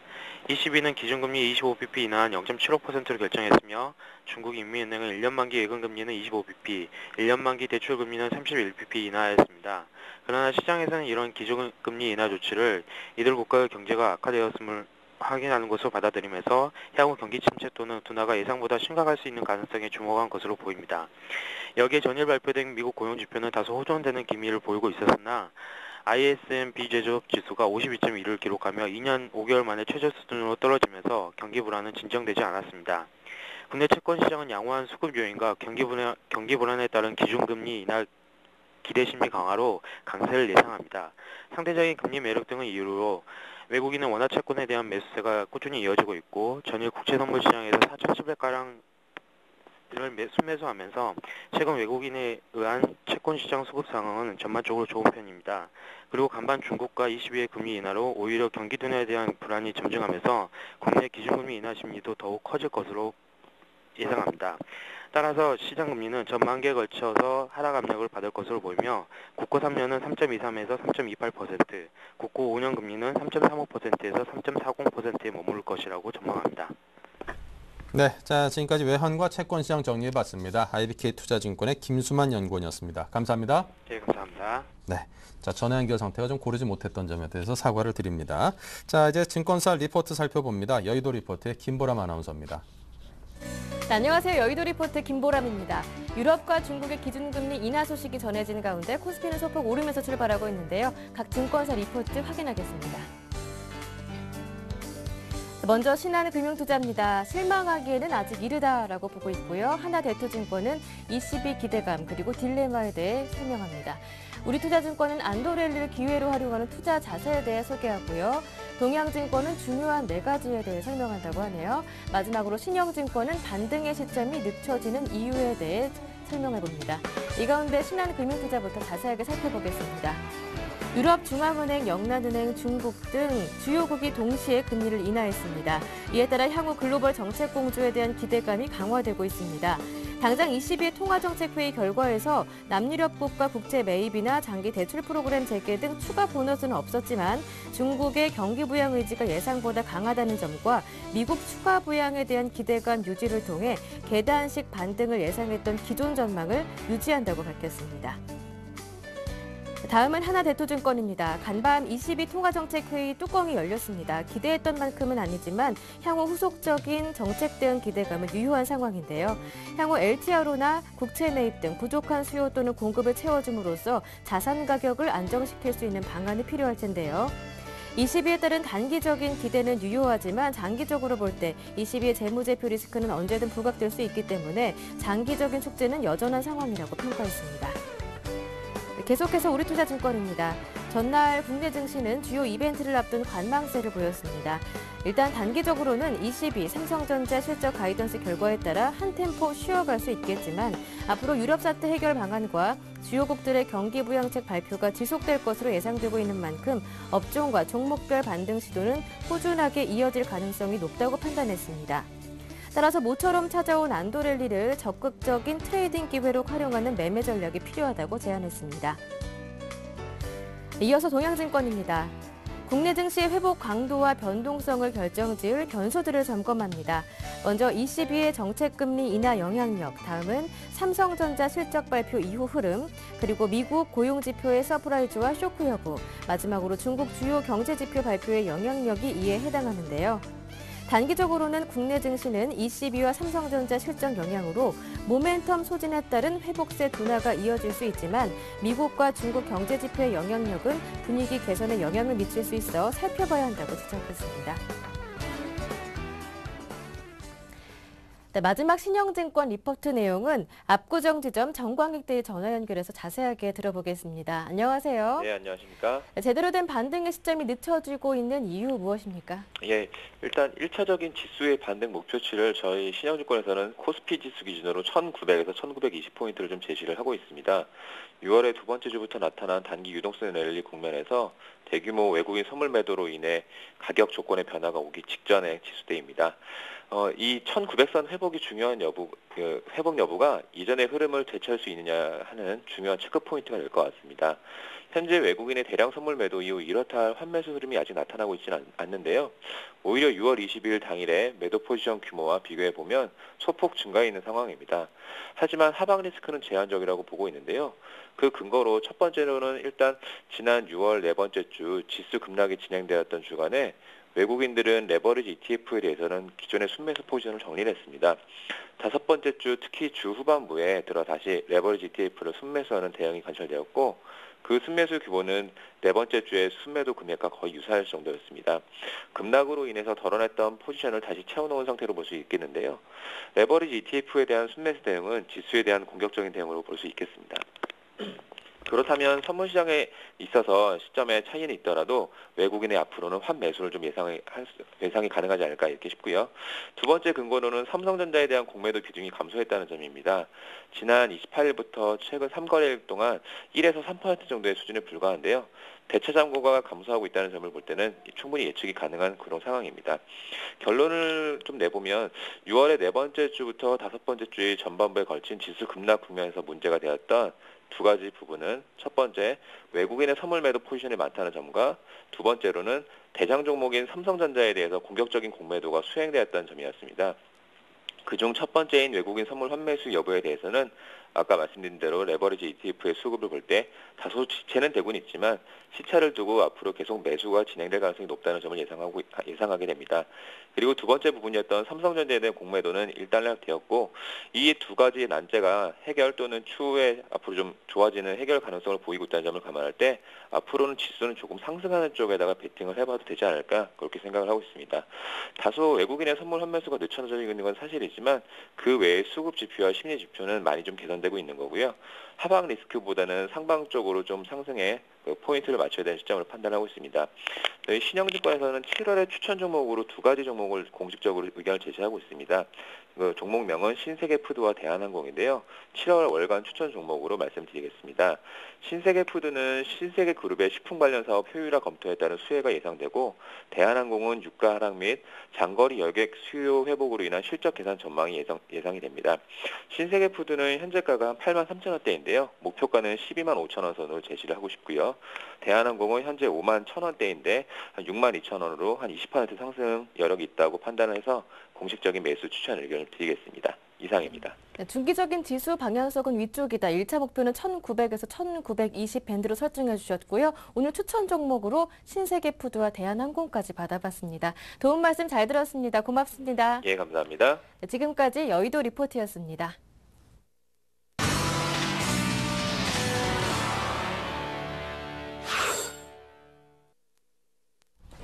ECB는 기준금리 25bp 인하한 0.75%를 결정했으며 중국 인민은행은 1년 만기 예금금리는 25bp, 1년 만기 대출금리는 31bp 인하하였습니다. 그러나 시장에서는 이런 기준금리 인하 조치를 이들 국가의 경제가 악화되었음을 확인하는 것으로 받아들이면서 향후 경기 침체 또는 둔화가 예상보다 심각할 수 있는 가능성에 주목한 것으로 보입니다. 여기에 전일 발표된 미국 고용지표는 다소 호전되는 기미를 보이고 있었으나 ISM 비제조업 지수가 52.1을 기록하며 2년 5개월 만에 최저 수준으로 떨어지면서 경기 불안은 진정되지 않았습니다. 국내 채권 시장은 양호한 수급 요인과 경기 불안에 따른 기준금리 인하 기대심리 강화로 강세를 예상합니다. 상대적인 금리 매력 등의 이유로 외국인은 원화 채권에 대한 매수세가 꾸준히 이어지고 있고 전일 국채 선물 시장에서 4,700가량을 순매수하면서 최근 외국인에 의한 채권 시장 수급 상황은 전반적으로 좋은 편입니다. 그리고 간밤 중국과 22의 금리 인하로 오히려 경기 둔화에 대한 불안이 점증하면서 국내 기준금리 인하 심리도 더욱 커질 것으로 예상합니다. 따라서 시장 금리는 전반기에 걸쳐서 하락 압력을 받을 것으로 보이며 국고 3년은 3.23에서 3.28%, 국고 5년 금리는 3.35%에서 3.40%에 머무를 것이라고 전망합니다. 네, 자 지금까지 외환과 채권 시장 정리해봤습니다. IBK 투자증권의 김수만 연구원이었습니다. 감사합니다. 네, 감사합니다. 네, 자 전화 연결 상태가 좀 고르지 못했던 점에 대해서 사과를 드립니다. 자 이제 증권사 리포트 살펴봅니다. 여의도 리포트의 김보람 아나운서입니다. 네, 안녕하세요. 여의도 리포트 김보람입니다. 유럽과 중국의 기준금리 인하 소식이 전해진 가운데 코스피는 소폭 오르면서 출발하고 있는데요. 각 증권사 리포트 확인하겠습니다. 먼저 신한금융투자입니다. 실망하기에는 아직 이르다라고 보고 있고요. 하나대투증권은 ECB 기대감 그리고 딜레마에 대해 설명합니다. 우리투자증권은 안도랠리를 기회로 활용하는 투자 자세에 대해 소개하고요. 동양증권은 중요한 4가지에 대해 설명한다고 하네요. 마지막으로 신영증권은 반등의 시점이 늦춰지는 이유에 대해 설명해봅니다. 이 가운데 신한금융투자부터 자세하게 살펴보겠습니다. 유럽중앙은행, 영란은행, 중국 등 주요국이 동시에 금리를 인하했습니다. 이에 따라 향후 글로벌 정책 공조에 대한 기대감이 강화되고 있습니다. 당장 22회 통화정책회의 결과에서 남유럽국가 국채 매입이나 장기 대출 프로그램 재개 등 추가 보너스는 없었지만 중국의 경기 부양 의지가 예상보다 강하다는 점과 미국 추가 부양에 대한 기대감 유지를 통해 계단식 반등을 예상했던 기존 전망을 유지한다고 밝혔습니다. 다음은 하나대투증권입니다. 간밤 22 통화정책회의 뚜껑이 열렸습니다. 기대했던 만큼은 아니지만 향후 후속적인 정책 대응 기대감은 유효한 상황인데요. 향후 LTRO나 국채 매입 등 부족한 수요 또는 공급을 채워줌으로써 자산 가격을 안정시킬 수 있는 방안이 필요할 텐데요. 22에 따른 단기적인 기대는 유효하지만 장기적으로 볼 때 22의 재무제표 리스크는 언제든 부각될 수 있기 때문에 장기적인 숙제는 여전한 상황이라고 평가했습니다. 계속해서 우리투자증권입니다. 전날 국내 증시는 주요 이벤트를 앞둔 관망세를 보였습니다. 일단 단기적으로는 22 삼성전자 실적 가이던스 결과에 따라 한 템포 쉬어갈 수 있겠지만 앞으로 유럽 사태 해결 방안과 주요국들의 경기 부양책 발표가 지속될 것으로 예상되고 있는 만큼 업종과 종목별 반등 시도는 꾸준하게 이어질 가능성이 높다고 판단했습니다. 따라서 모처럼 찾아온 안도랠리를 적극적인 트레이딩 기회로 활용하는 매매 전략이 필요하다고 제안했습니다. 이어서 동양증권입니다. 국내 증시의 회복 강도와 변동성을 결정지을 변수들을 점검합니다. 먼저 22의 정책금리 인하 영향력, 다음은 삼성전자 실적 발표 이후 흐름, 그리고 미국 고용지표의 서프라이즈와 쇼크 여부, 마지막으로 중국 주요 경제지표 발표의 영향력이 이에 해당하는데요. 단기적으로는 국내 증시는 ECB와 삼성전자 실적 영향으로 모멘텀 소진에 따른 회복세 둔화가 이어질 수 있지만 미국과 중국 경제지표의 영향력은 분위기 개선에 영향을 미칠 수 있어 살펴봐야 한다고 지적했습니다. 네, 마지막 신영증권 리포트 내용은 압구정 지점 정광익 대의 전화 연결해서 자세하게 들어보겠습니다. 안녕하세요. 네, 안녕하십니까. 제대로 된 반등의 시점이 늦춰지고 있는 이유 무엇입니까? 예, 일단 1차적인 지수의 반등 목표치를 저희 신영증권에서는 코스피 지수 기준으로 1900에서 1920포인트를 좀 제시를 하고 있습니다. 6월의 두 번째 주부터 나타난 단기 유동성 랠리 국면에서 대규모 외국인 선물 매도로 인해 가격 조건의 변화가 오기 직전의 지수대입니다. 이 1900선 회복이 중요한 회복 여부가 이전의 흐름을 되찾을 수 있느냐 하는 중요한 체크 포인트가 될 것 같습니다. 현재 외국인의 대량 선물 매도 이후 이렇다 할 환매수 흐름이 아직 나타나고 있지는 않는데요. 오히려 6월 22일 당일에 매도 포지션 규모와 비교해 보면 소폭 증가해 있는 상황입니다. 하지만 하방 리스크는 제한적이라고 보고 있는데요. 그 근거로 첫 번째로는 일단 지난 6월 네 번째 주 지수 급락이 진행되었던 주간에 외국인들은 레버리지 ETF에 대해서는 기존의 순매수 포지션을 정리를 했습니다. 다섯 번째 주 특히 주 후반부에 들어 다시 레버리지 ETF를 순매수하는 대응이 관찰되었고 그 순매수 규모는 네 번째 주의 순매도 금액과 거의 유사할 정도였습니다. 급락으로 인해서 덜어냈던 포지션을 다시 채워놓은 상태로 볼 수 있겠는데요. 레버리지 ETF에 대한 순매수 대응은 지수에 대한 공격적인 대응으로 볼 수 있겠습니다. 그렇다면 선물 시장에 있어서 시점에 차이는 있더라도 외국인의 앞으로는 환매수를 좀 예상이 가능하지 않을까 이렇게 싶고요. 두 번째 근거로는 삼성전자에 대한 공매도 비중이 감소했다는 점입니다. 지난 28일부터 최근 3거래일 동안 1에서 3% 정도의 수준에 불과한데요. 대차 잔고가 감소하고 있다는 점을 볼 때는 충분히 예측이 가능한 그런 상황입니다. 결론을 좀 내보면 6월의 네 번째 주부터 다섯 번째 주의 전반부에 걸친 지수 급락 국면에서 문제가 되었던 두 가지 부분은 첫 번째, 외국인의 선물 매도 포지션이 많다는 점과 두 번째로는 대장 종목인 삼성전자에 대해서 공격적인 공매도가 수행되었다는 점이었습니다. 그중 첫 번째인 외국인 선물 환매수 여부에 대해서는 아까 말씀드린 대로 레버리지 ETF의 수급을 볼 때 다소 지체는 되고는 있지만 시차를 두고 앞으로 계속 매수가 진행될 가능성이 높다는 점을 예상하게 됩니다. 그리고 두 번째 부분이었던 삼성전자에 대한 공매도는 일단락되었고 이 두 가지의 난제가 해결 또는 추후에 앞으로 좀 좋아지는 해결 가능성을 보이고 있다는 점을 감안할 때 앞으로는 지수는 조금 상승하는 쪽에다가 베팅을 해봐도 되지 않을까 그렇게 생각을 하고 있습니다. 다소 외국인의 선물 환매수가 늦춰져 있는 건 사실이지만 그 외의 수급 지표와 심리 지표는 많이 좀 개선되고 있는 거고요. 하방 리스크보다는 상방 쪽으로 좀 상승에 포인트를 맞춰야 되는 시점을 판단하고 있습니다. 저희 신영증권에서는 7월에 추천 종목으로 두 가지 종목을 공식적으로 의견을 제시하고 있습니다. 그 종목명은 신세계푸드와 대한항공인데요. 7월 월간 추천 종목으로 말씀드리겠습니다. 신세계푸드는 신세계그룹의 식품 관련 사업 효율화 검토에 따른 수혜가 예상되고 대한항공은 유가 하락 및 장거리 여객 수요 회복으로 인한 실적 개선 전망이 예상이 됩니다. 신세계푸드는 현재가가 한 83,000원대인데요. 목표가는 125,000원 선으로 제시를 하고 싶고요. 대한항공은 현재 51,000원대인데 한 62,000원으로 한 20% 상승 여력이 있다고 판단해서 공식적인 매수 추천 의견을 드리겠습니다. 이상입니다. 네, 중기적인 지수 방향성은 위쪽이다. 1차 목표는 1900에서 1920 밴드로 설정해 주셨고요. 오늘 추천 종목으로 신세계푸드와 대한항공까지 받아봤습니다. 도움 말씀 잘 들었습니다. 고맙습니다. 예, 감사합니다. 네, 지금까지 여의도 리포트였습니다.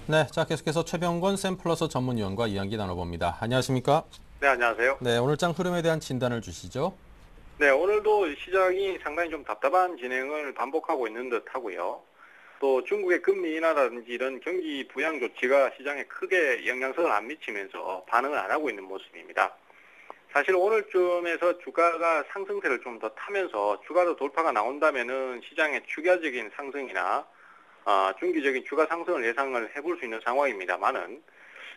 네, 자 계속해서 최병권 샘플러스 전문위원과 이야기 나눠봅니다. 안녕하십니까? 네, 안녕하세요. 네, 오늘 장 흐름에 대한 진단을 주시죠. 네, 오늘도 시장이 상당히 좀 답답한 진행을 반복하고 있는 듯 하고요. 또 중국의 금리 인하라든지 이런 경기 부양 조치가 시장에 크게 영향성을 안 미치면서 반응을 안 하고 있는 모습입니다. 사실 오늘쯤에서 주가가 상승세를 좀 더 타면서 주가도 돌파가 나온다면은 시장의 추가적인 상승이나 중기적인 주가 상승을 예상을 해볼 수 있는 상황입니다만은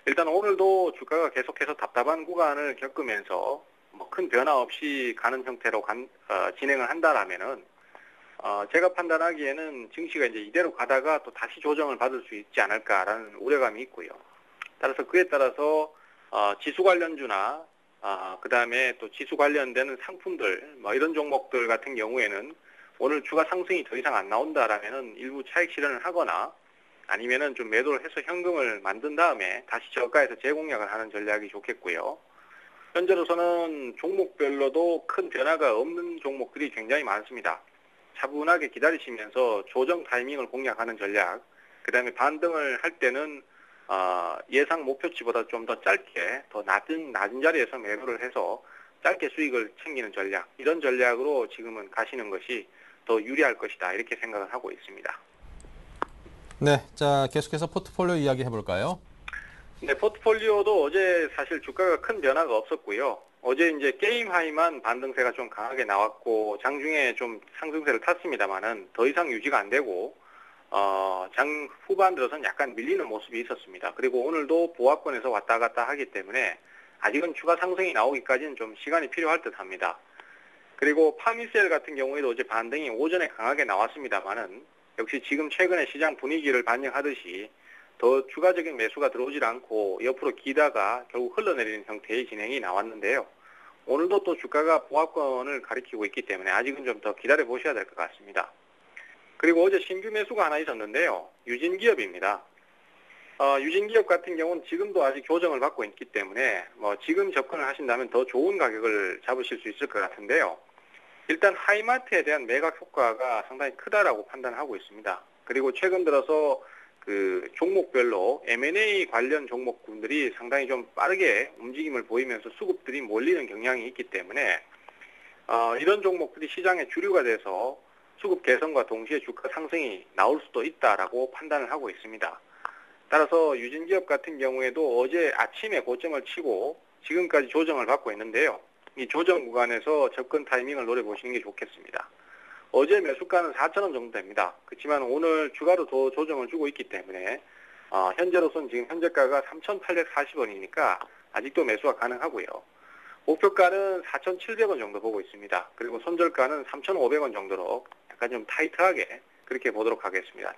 일단 오늘도 주가가 계속해서 답답한 구간을 겪으면서 뭐 큰 변화 없이 가는 형태로 진행을 한다라면은 제가 판단하기에는 증시가 이제 이대로 가다가 또 다시 조정을 받을 수 있지 않을까라는 우려감이 있고요. 따라서 그에 따라서 지수 관련주나 그다음에 또 지수 관련되는 상품들 뭐 이런 종목들 같은 경우에는 오늘 주가 상승이 더 이상 안 나온다라면은 일부 차익 실현을 하거나 아니면은 좀 매도를 해서 현금을 만든 다음에 다시 저가에서 재공략을 하는 전략이 좋겠고요. 현재로서는 종목별로도 큰 변화가 없는 종목들이 굉장히 많습니다. 차분하게 기다리시면서 조정 타이밍을 공략하는 전략, 그 다음에 반등을 할 때는 예상 목표치보다 좀 더 짧게, 더 낮은 자리에서 매도를 해서 짧게 수익을 챙기는 전략, 이런 전략으로 지금은 가시는 것이 더 유리할 것이다, 이렇게 생각을 하고 있습니다. 네, 자 계속해서 포트폴리오 이야기 해볼까요? 네, 포트폴리오도 어제 사실 주가가 큰 변화가 없었고요. 어제 이제 게임 하이만 반등세가 좀 강하게 나왔고 장중에 좀 상승세를 탔습니다만은 더 이상 유지가 안 되고 장 후반 들어서는 약간 밀리는 모습이 있었습니다. 그리고 오늘도 보합권에서 왔다 갔다 하기 때문에 아직은 추가 상승이 나오기까지는 좀 시간이 필요할 듯합니다. 그리고 파미셀 같은 경우에도 어제 반등이 오전에 강하게 나왔습니다만은 역시 지금 최근에 시장 분위기를 반영하듯이 더 추가적인 매수가 들어오질 않고 옆으로 기다가 결국 흘러내리는 형태의 진행이 나왔는데요. 오늘도 또 주가가 보합권을 가리키고 있기 때문에 아직은 좀 더 기다려 보셔야 될 것 같습니다. 그리고 어제 신규 매수가 하나 있었는데요. 유진기업입니다. 유진기업 같은 경우는 지금도 아직 조정을 받고 있기 때문에 지금 접근을 하신다면 더 좋은 가격을 잡으실 수 있을 것 같은데요. 일단 하이마트에 대한 매각 효과가 상당히 크다라고 판단하고 있습니다. 그리고 최근 들어서 그 종목별로 M&A 관련 종목군들이 상당히 좀 빠르게 움직임을 보이면서 수급들이 몰리는 경향이 있기 때문에 이런 종목들이 시장의 주류가 돼서 수급 개선과 동시에 주가 상승이 나올 수도 있다라고 판단을 하고 있습니다. 따라서 유진기업 같은 경우에도 어제 아침에 고점을 치고 지금까지 조정을 받고 있는데요. 이 조정 구간에서 접근 타이밍을 노려보시는 게 좋겠습니다. 어제 매수가는 4,000원 정도 됩니다. 그렇지만 오늘 추가로 더 조정을 주고 있기 때문에 현재로서는 지금 현재가가 3,840원이니까 아직도 매수가 가능하고요. 목표가는 4,700원 정도 보고 있습니다. 그리고 손절가는 3,500원 정도로 약간 좀 타이트하게 그렇게 보도록 하겠습니다.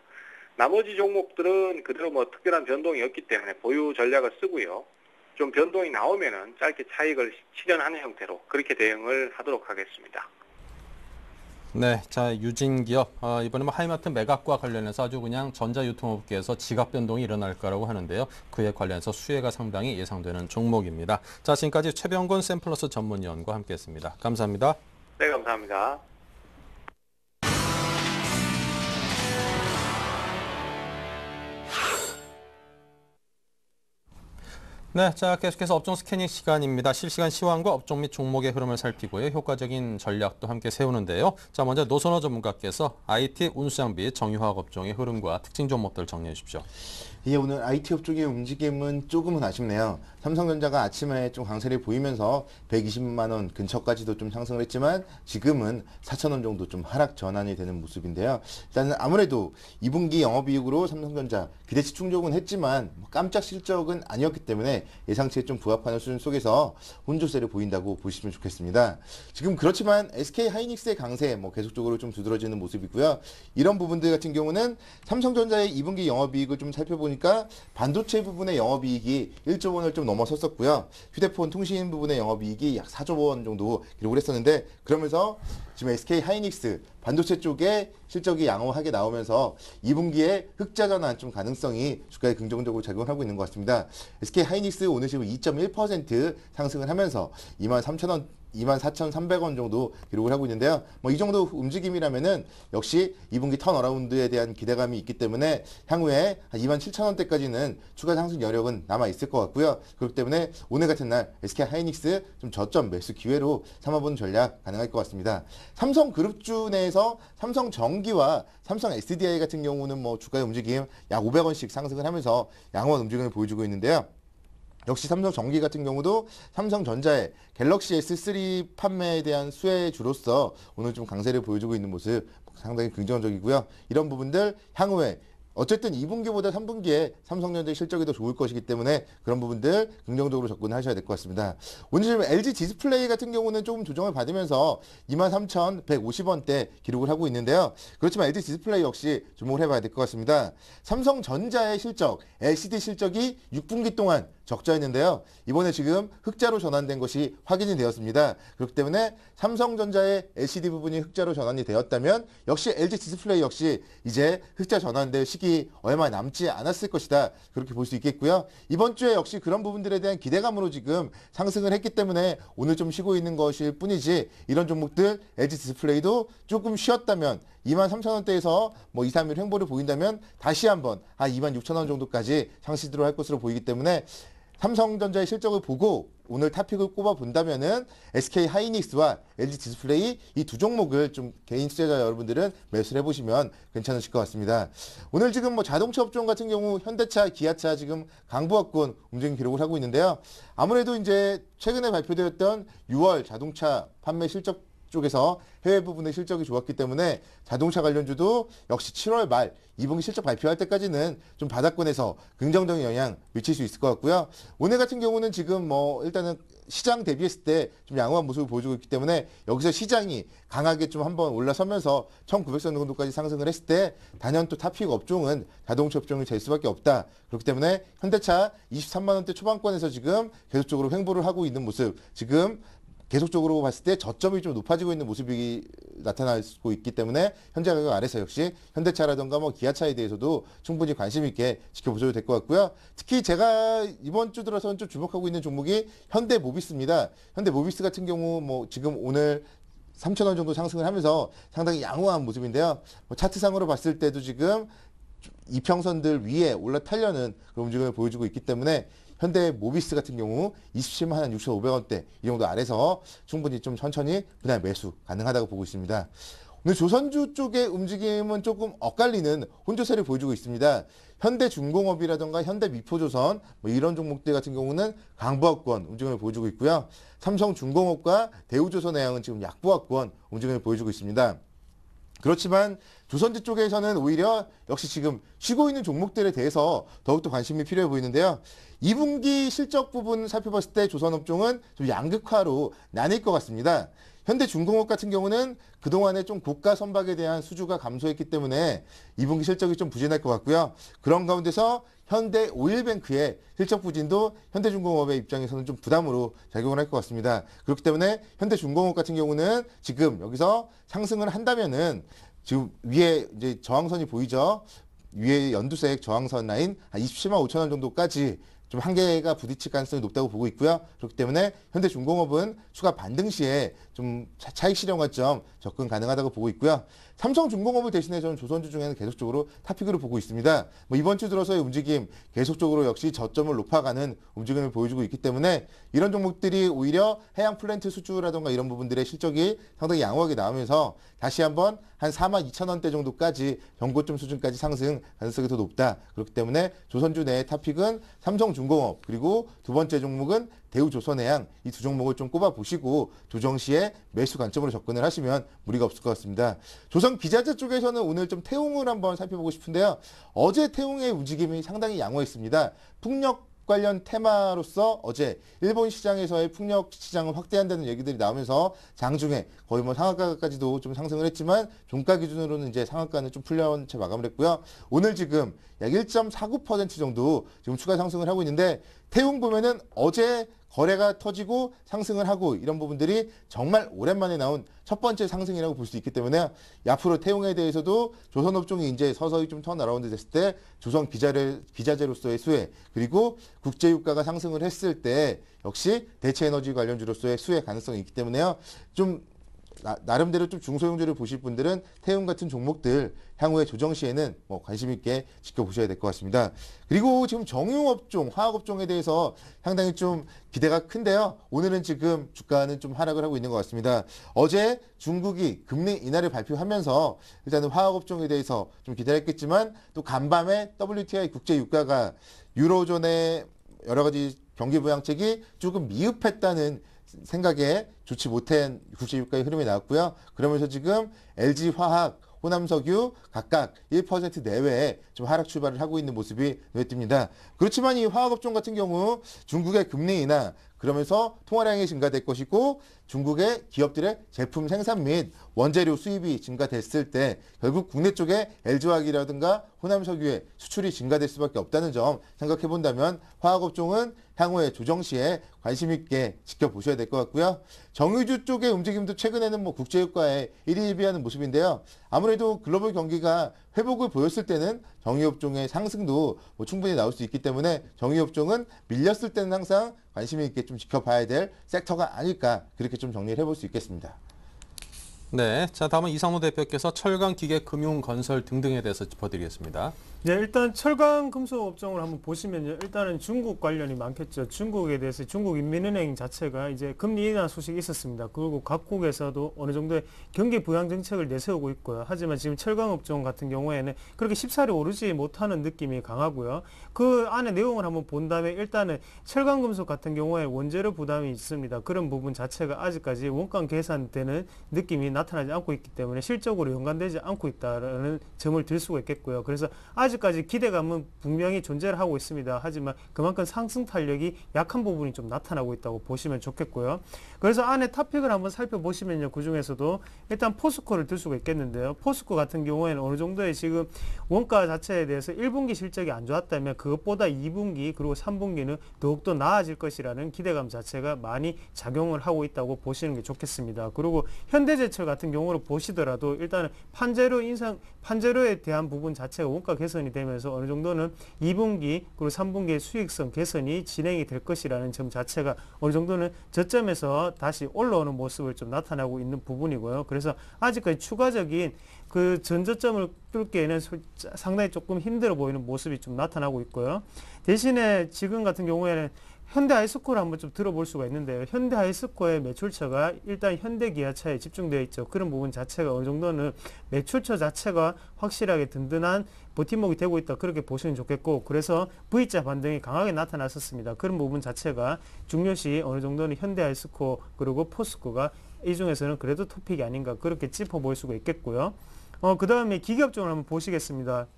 나머지 종목들은 그대로 특별한 변동이 없기 때문에 보유 전략을 쓰고요. 좀 변동이 나오면은 짧게 차익을 실현하는 형태로 그렇게 대응을 하도록 하겠습니다. 네, 자 유진기업 이번에 하이마트 매각과 관련해서 아주 그냥 전자유통업계에서 지각 변동이 일어날 거라고 하는데요. 그에 관련해서 수혜가 상당히 예상되는 종목입니다. 자, 지금까지 최병곤 샘플러스 전문위원과 함께했습니다. 감사합니다. 네, 감사합니다. 네, 자 계속해서 업종 스캐닝 시간입니다. 실시간 시황과 업종 및 종목의 흐름을 살피고요. 효과적인 전략도 함께 세우는데요. 자, 먼저 노선호 전문가께서 IT 운수장비 정유화학 업종의 흐름과 특징 종목들 정리해 주십시오. 예, 오늘 IT 업종의 움직임은 조금은 아쉽네요. 삼성전자가 아침에 좀 강세를 보이면서 120만 원 근처까지도 좀 상승을 했지만 지금은 4,000원 정도 좀 하락 전환이 되는 모습인데요. 일단은 아무래도 2분기 영업이익으로 삼성전자 기대치 충족은 했지만 깜짝 실적은 아니었기 때문에 예상치에 좀 부합하는 수준 속에서 혼조세를 보인다고 보시면 좋겠습니다. 지금 그렇지만 SK 하이닉스의 강세 계속적으로 좀 두드러지는 모습이고요. 이런 부분들 같은 경우는 삼성전자의 2분기 영업이익을 좀 살펴보니까 반도체 부분의 영업이익이 1조 원을 좀 넘어섰었고요. 휴대폰 통신 부분의 영업이익이 약 4조 원 정도 기록을 했었는데 그러면서 지금 SK 하이닉스 반도체 쪽에 실적이 양호하게 나오면서 2분기에 흑자 전환 좀 가능성이 주가에 긍정적으로 작용하고 있는 것 같습니다. SK 하이닉스 오늘 지금 2.1% 상승을 하면서 24,300원 정도 기록을 하고 있는데요. 이 정도 움직임이라면은 역시 2분기 턴어라운드에 대한 기대감이 있기 때문에 향후에 한 27,000원대까지는 추가 상승 여력은 남아 있을 것 같고요. 그렇기 때문에 오늘 같은 날 SK 하이닉스 좀 저점 매수 기회로 삼아보는 전략 가능할 것 같습니다. 삼성그룹주 내에서 삼성전기와 삼성 SDI 같은 경우는 주가의 움직임 약 500원씩 상승을 하면서 양호한 움직임을 보여주고 있는데요. 역시 삼성전기 같은 경우도 삼성전자의 갤럭시 S3 판매에 대한 수혜주로서 오늘 좀 강세를 보여주고 있는 모습 상당히 긍정적이고요. 이런 부분들 향후에 어쨌든 2분기보다 3분기에 삼성전자의 실적이 더 좋을 것이기 때문에 그런 부분들 긍정적으로 접근하셔야 될 것 같습니다. 오늘 지금 LG 디스플레이 같은 경우는 조금 조정을 받으면서 23,150원대 기록을 하고 있는데요. 그렇지만 LG 디스플레이 역시 주목을 해봐야 될 것 같습니다. 삼성전자의 실적, LCD 실적이 6분기 동안 적자였는데요. 이번에 지금 흑자로 전환된 것이 확인이 되었습니다. 그렇기 때문에 삼성전자의 LCD 부분이 흑자로 전환이 되었다면 역시 LG 디스플레이 역시 이제 흑자 전환될 시기 얼마 남지 않았을 것이다. 그렇게 볼 수 있겠고요. 이번 주에 역시 그런 부분들에 대한 기대감으로 지금 상승을 했기 때문에 오늘 좀 쉬고 있는 것일 뿐이지 이런 종목들 LG 디스플레이도 조금 쉬었다면 23,000원대에서 2, 3일 횡보를 보인다면 다시 한번 26,000원 정도까지 상시들어 할 것으로 보이기 때문에 삼성전자의 실적을 보고 오늘 탑픽을 꼽아본다면은 SK 하이닉스와 LG 디스플레이 이 두 종목을 좀 개인 투자자 여러분들은 매수를 해보시면 괜찮으실 것 같습니다. 오늘 지금 자동차 업종 같은 경우 현대차, 기아차 지금 강보합권 움직임 기록을 하고 있는데요. 아무래도 이제 최근에 발표되었던 6월 자동차 판매 실적 쪽에서 해외 부분의 실적이 좋았기 때문에 자동차 관련주도 역시 7월 말 2분기 실적 발표할 때까지는 좀 바닥권에서 긍정적인 영향 미칠 수 있을 것 같고요. 오늘 같은 경우는 지금 뭐 일단은 시장 대비했을 때 좀 양호한 모습을 보여주고 있기 때문에 여기서 시장이 강하게 좀 한번 올라서면서 1900선 정도까지 상승을 했을 때 단연 또 탑픽 업종은 자동차 업종이 될 수밖에 없다. 그렇기 때문에 현대차 23만 원대 초반권에서 지금 계속적으로 횡보를 하고 있는 모습, 지금 계속적으로 봤을 때 저점이 좀 높아지고 있는 모습이 나타나고 있기 때문에 현재 가격 아래서 역시 현대차라든가 뭐 기아차에 대해서도 충분히 관심 있게 지켜보셔도 될 것 같고요. 특히 제가 이번 주 들어서는 좀 주목하고 있는 종목이 현대모비스입니다. 현대모비스 같은 경우 뭐 지금 오늘 3,000원 정도 상승을 하면서 상당히 양호한 모습인데요. 뭐 차트상으로 봤을 때도 지금 이평선들 위에 올라타려는 그런 움직임을 보여주고 있기 때문에 현대 모비스 같은 경우 27만 한 6,500원대 이 정도 아래서 충분히 좀 천천히 분할 매수 가능하다고 보고 있습니다. 오늘 조선주 쪽의 움직임은 조금 엇갈리는 혼조세를 보여주고 있습니다. 현대중공업이라든가 현대미포조선 뭐 이런 종목들 같은 경우는 강보합권 움직임을 보여주고 있고요. 삼성중공업과 대우조선해양은 지금 약보합권 움직임을 보여주고 있습니다. 그렇지만 조선주 쪽에서는 오히려 역시 지금 쉬고 있는 종목들에 대해서 더욱더 관심이 필요해 보이는데요. 2분기 실적 부분 살펴봤을 때 조선업종은 좀 양극화로 나뉠 것 같습니다. 현대중공업 같은 경우는 그동안에 좀 고가 선박에 대한 수주가 감소했기 때문에 2분기 실적이 좀 부진할 것 같고요. 그런 가운데서 현대오일뱅크의 실적 부진도 현대중공업의 입장에서는 좀 부담으로 작용을 할 것 같습니다. 그렇기 때문에 현대중공업 같은 경우는 지금 여기서 상승을 한다면은 지금 위에 이제 저항선이 보이죠? 위에 연두색 저항선 라인 한 27만 5천 원 정도까지 좀 한계가 부딪힐 가능성이 높다고 보고 있고요. 그렇기 때문에 현대중공업은 추가 반등 시에 좀 차익 실현 관점 접근 가능하다고 보고 있고요. 삼성중공업을 대신해 저는 조선주 중에는 계속적으로 탑픽으로 보고 있습니다. 뭐 이번 주 들어서의 움직임 계속적으로 역시 저점을 높아가는 움직임을 보여주고 있기 때문에 이런 종목들이 오히려 해양 플랜트 수주라든가 이런 부분들의 실적이 상당히 양호하게 나오면서 다시 한번 한 4만 2천 원대 정도까지 경고점 수준까지 상승 가능성이 더 높다. 그렇기 때문에 조선주 내의 탑픽은 삼성중공업 그리고 두 번째 종목은 대우조선해양 이 두 종목을 좀 꼽아보시고 조정 시에 매수 관점으로 접근을 하시면 무리가 없을 것 같습니다. 조선기자재 쪽에서는 오늘 좀 태웅을 한번 살펴보고 싶은데요. 어제 태웅의 움직임이 상당히 양호했습니다. 풍력 관련 테마로서 어제 일본 시장에서의 풍력 시장을 확대한다는 얘기들이 나오면서 장중에 거의 뭐 상한가까지도 좀 상승을 했지만 종가 기준으로는 이제 상한가는 좀 풀려온 채 마감을 했고요. 오늘 지금 약 1.49% 정도 지금 추가 상승을 하고 있는데 태웅 보면은 어제 거래가 터지고 상승을 하고 이런 부분들이 정말 오랜만에 나온 첫 번째 상승이라고 볼 수 있기 때문에 앞으로 태웅에 대해서도 조선업종이 이제 서서히 좀 턴어라운드 됐을 때 조선 기자재로서의 수혜 그리고 국제유가가 상승을 했을 때 역시 대체에너지 관련주로서의 수혜 가능성이 있기 때문에요. 좀 나름대로 좀 중소형주를 보실 분들은 태웅 같은 종목들 향후에 조정 시에는 뭐 관심 있게 지켜보셔야 될 것 같습니다. 그리고 지금 정유업종, 화학업종에 대해서 상당히 좀 기대가 큰데요. 오늘은 지금 주가는 좀 하락을 하고 있는 것 같습니다. 어제 중국이 금리 인하를 발표하면서 일단은 화학업종에 대해서 좀 기대했겠지만 또 간밤에 WTI 국제유가가 유로존의 여러 가지 경기부양책이 조금 미흡했다는 생각에 좋지 못한 국제유가의 흐름이 나왔고요. 그러면서 지금 LG화학, 호남석유 각각 1% 내외에 좀 하락 출발을 하고 있는 모습이 눈에 띕니다. 그렇지만 이 화학업종 같은 경우 중국의 금리 인하 그러면서 통화량이 증가될 것이고 중국의 기업들의 제품 생산 및 원재료 수입이 증가됐을 때 결국 국내 쪽에 LG화학이라든가 호남석유의 수출이 증가될 수밖에 없다는 점 생각해 본다면 화학업종은 향후에 조정 시에 관심 있게 지켜보셔야 될 것 같고요. 정유주 쪽의 움직임도 최근에는 뭐 국제유가에 일희일비하는 모습인데요. 아무래도 글로벌 경기가 회복을 보였을 때는 정유업종의 상승도 뭐 충분히 나올 수 있기 때문에 정유업종은 밀렸을 때는 항상 관심 있게 좀 지켜봐야 될 섹터가 아닐까 그렇게 좀 정리를 해볼 수 있겠습니다. 네, 자 다음은 이상로 대표께서 철강, 기계, 금융, 건설 등등에 대해서 짚어드리겠습니다. 네, 일단 철강 금속 업종을 한번 보시면요. 일단은 중국 관련이 많겠죠. 중국에 대해서 중국 인민은행 자체가 이제 금리 인하 소식이 있었습니다. 그리고 각국에서도 어느 정도의 경기 부양 정책을 내세우고 있고요. 하지만 지금 철강 업종 같은 경우에는 그렇게 쉽사리 오르지 못하는 느낌이 강하고요. 그 안에 내용을 한번 본 다음에 일단은 철강 금속 같은 경우에 원재료 부담이 있습니다. 그런 부분 자체가 아직까지 원가 계산되는 느낌이 나타나지 않고 있기 때문에 실적으로 연관되지 않고 있다는 점을 들 수가 있겠고요. 그래서 아직까지 기대감은 분명히 존재를 하고 있습니다. 하지만 그만큼 상승 탄력이 약한 부분이 좀 나타나고 있다고 보시면 좋겠고요. 그래서 안에 탑픽을 한번 살펴보시면요. 그 중에서도 일단 포스코를 들 수가 있겠는데요. 포스코 같은 경우에는 어느 정도의 지금 원가 자체에 대해서 1분기 실적이 안 좋았다면 그것보다 2분기 그리고 3분기는 더욱더 나아질 것이라는 기대감 자체가 많이 작용을 하고 있다고 보시는 게 좋겠습니다. 그리고 현대제철 같은 경우로 보시더라도 일단은 판재료에 대한 부분 자체가 원가 개선이 되면서 어느 정도는 2분기 그리고 3분기의 수익성 개선이 진행이 될 것이라는 점 자체가 어느 정도는 저점에서 다시 올라오는 모습을 좀 나타나고 있는 부분이고요. 그래서 아직까지 추가적인 그 전저점을 뚫기에는 상당히 조금 힘들어 보이는 모습이 좀 나타나고 있고요. 대신에 지금 같은 경우에는 현대아이스코를 한번 좀 들어볼 수가 있는데요. 현대아이스코의 매출처가 일단 현대기아차에 집중되어 있죠. 그런 부분 자체가 어느 정도는 매출처 자체가 확실하게 든든한 버팀목이 되고 있다. 그렇게 보시면 좋겠고, 그래서 V자 반등이 강하게 나타났었습니다. 그런 부분 자체가 중요시 어느 정도는 현대아이스코 그리고 포스코가 이 중에서는 그래도 토픽이 아닌가 그렇게 짚어볼 수가 있겠고요. 그 다음에 기계업종을 한번 보시겠습니다.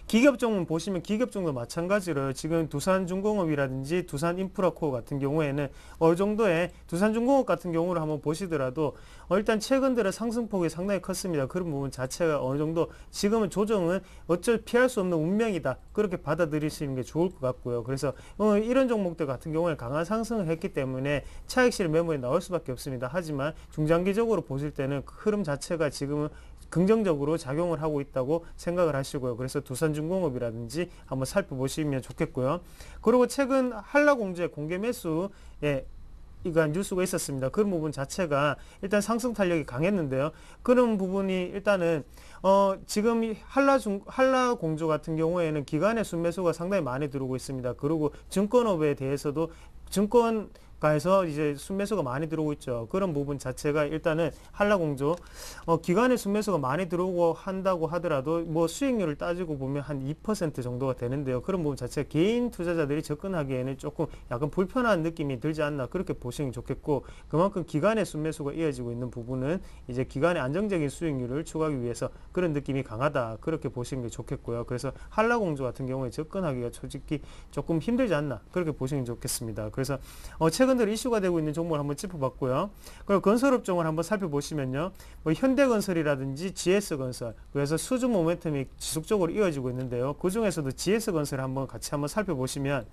기계업종은 보시면 기계업종도 마찬가지로 지금 두산중공업이라든지 두산인프라코어 같은 경우에는 어느 정도의 두산중공업 같은 경우를 한번 보시더라도 일단 최근 들어 상승폭이 상당히 컸습니다. 그런 부분 자체가 어느 정도 지금은 조정은 어쩔 피할 수 없는 운명이다. 그렇게 받아들이시는 게 좋을 것 같고요. 그래서 이런 종목들 같은 경우에 강한 상승을 했기 때문에 차익실 매물이 나올 수밖에 없습니다. 하지만 중장기적으로 보실 때는 그 흐름 자체가 지금은 긍정적으로 작용을 하고 있다고 생각을 하시고요. 그래서 두산중공업이라든지 한번 살펴보시면 좋겠고요. 그리고 최근 한라공주의 공개 매수 이간 뉴스가 있었습니다. 그런 부분 자체가 일단 상승 탄력이 강했는데요. 그런 부분이 일단은 지금 한라공주 같은 경우에는 기관의 순매수가 상당히 많이 들어오고 있습니다. 그리고 증권업에 대해서도 가에서 이제 순매수가 많이 들어오고 있죠. 그런 부분 자체가 일단은 한라공주 기관의 순매수가 많이 들어오고 한다고 하더라도 뭐 수익률을 따지고 보면 한 2% 정도가 되는데요. 그런 부분 자체가 개인 투자자들이 접근하기에는 조금 약간 불편한 느낌이 들지 않나 그렇게 보시면 좋겠고, 그만큼 기관의 순매수가 이어지고 있는 부분은 이제 기관의 안정적인 수익률을 추구하기 위해서 그런 느낌이 강하다 그렇게 보시는 게 좋겠고요. 그래서 한라공주 같은 경우에 접근하기가 솔직히 조금 힘들지 않나 그렇게 보시면 좋겠습니다. 그래서 최근 들어 이슈가 되고 있는 종목을 한번 짚어봤고요. 그리고 건설업종을 한번 살펴보시면요. 뭐 현대건설이라든지 GS건설, 그래서 수준 모멘텀이 지속적으로 이어지고 있는데요. 그 중에서도 GS건설을 한번 같이 한번 살펴보시면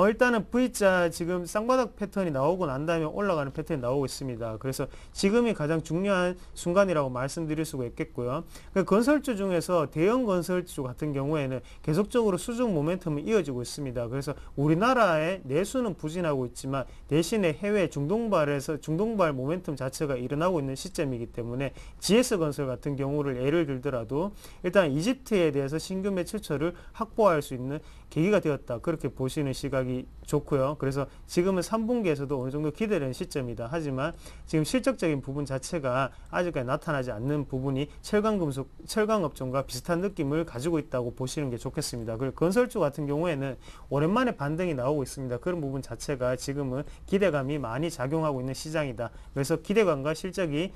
일단은 V자 지금 쌍바닥 패턴이 나오고 난 다음에 올라가는 패턴이 나오고 있습니다. 그래서 지금이 가장 중요한 순간이라고 말씀드릴 수가 있겠고요. 건설주 중에서 대형 건설주 같은 경우에는 계속적으로 수준 모멘텀이 이어지고 있습니다. 그래서 우리나라의 내수는 부진하고 있지만 대신에 해외 중동발 모멘텀 자체가 일어나고 있는 시점이기 때문에 GS건설 같은 경우를 예를 들더라도 일단 이집트에 대해서 신규 매출처를 확보할 수 있는 계기가 되었다. 그렇게 보시는 시각이 좋고요. 그래서 지금은 3분기에서도 어느 정도 기대되는 시점이다. 하지만 지금 실적적인 부분 자체가 아직까지 나타나지 않는 부분이 철강업종과 비슷한 느낌을 가지고 있다고 보시는 게 좋겠습니다. 그리고 건설주 같은 경우에는 오랜만에 반등이 나오고 있습니다. 그런 부분 자체가 지금은 기대감이 많이 작용하고 있는 시장이다. 그래서 기대감과 실적이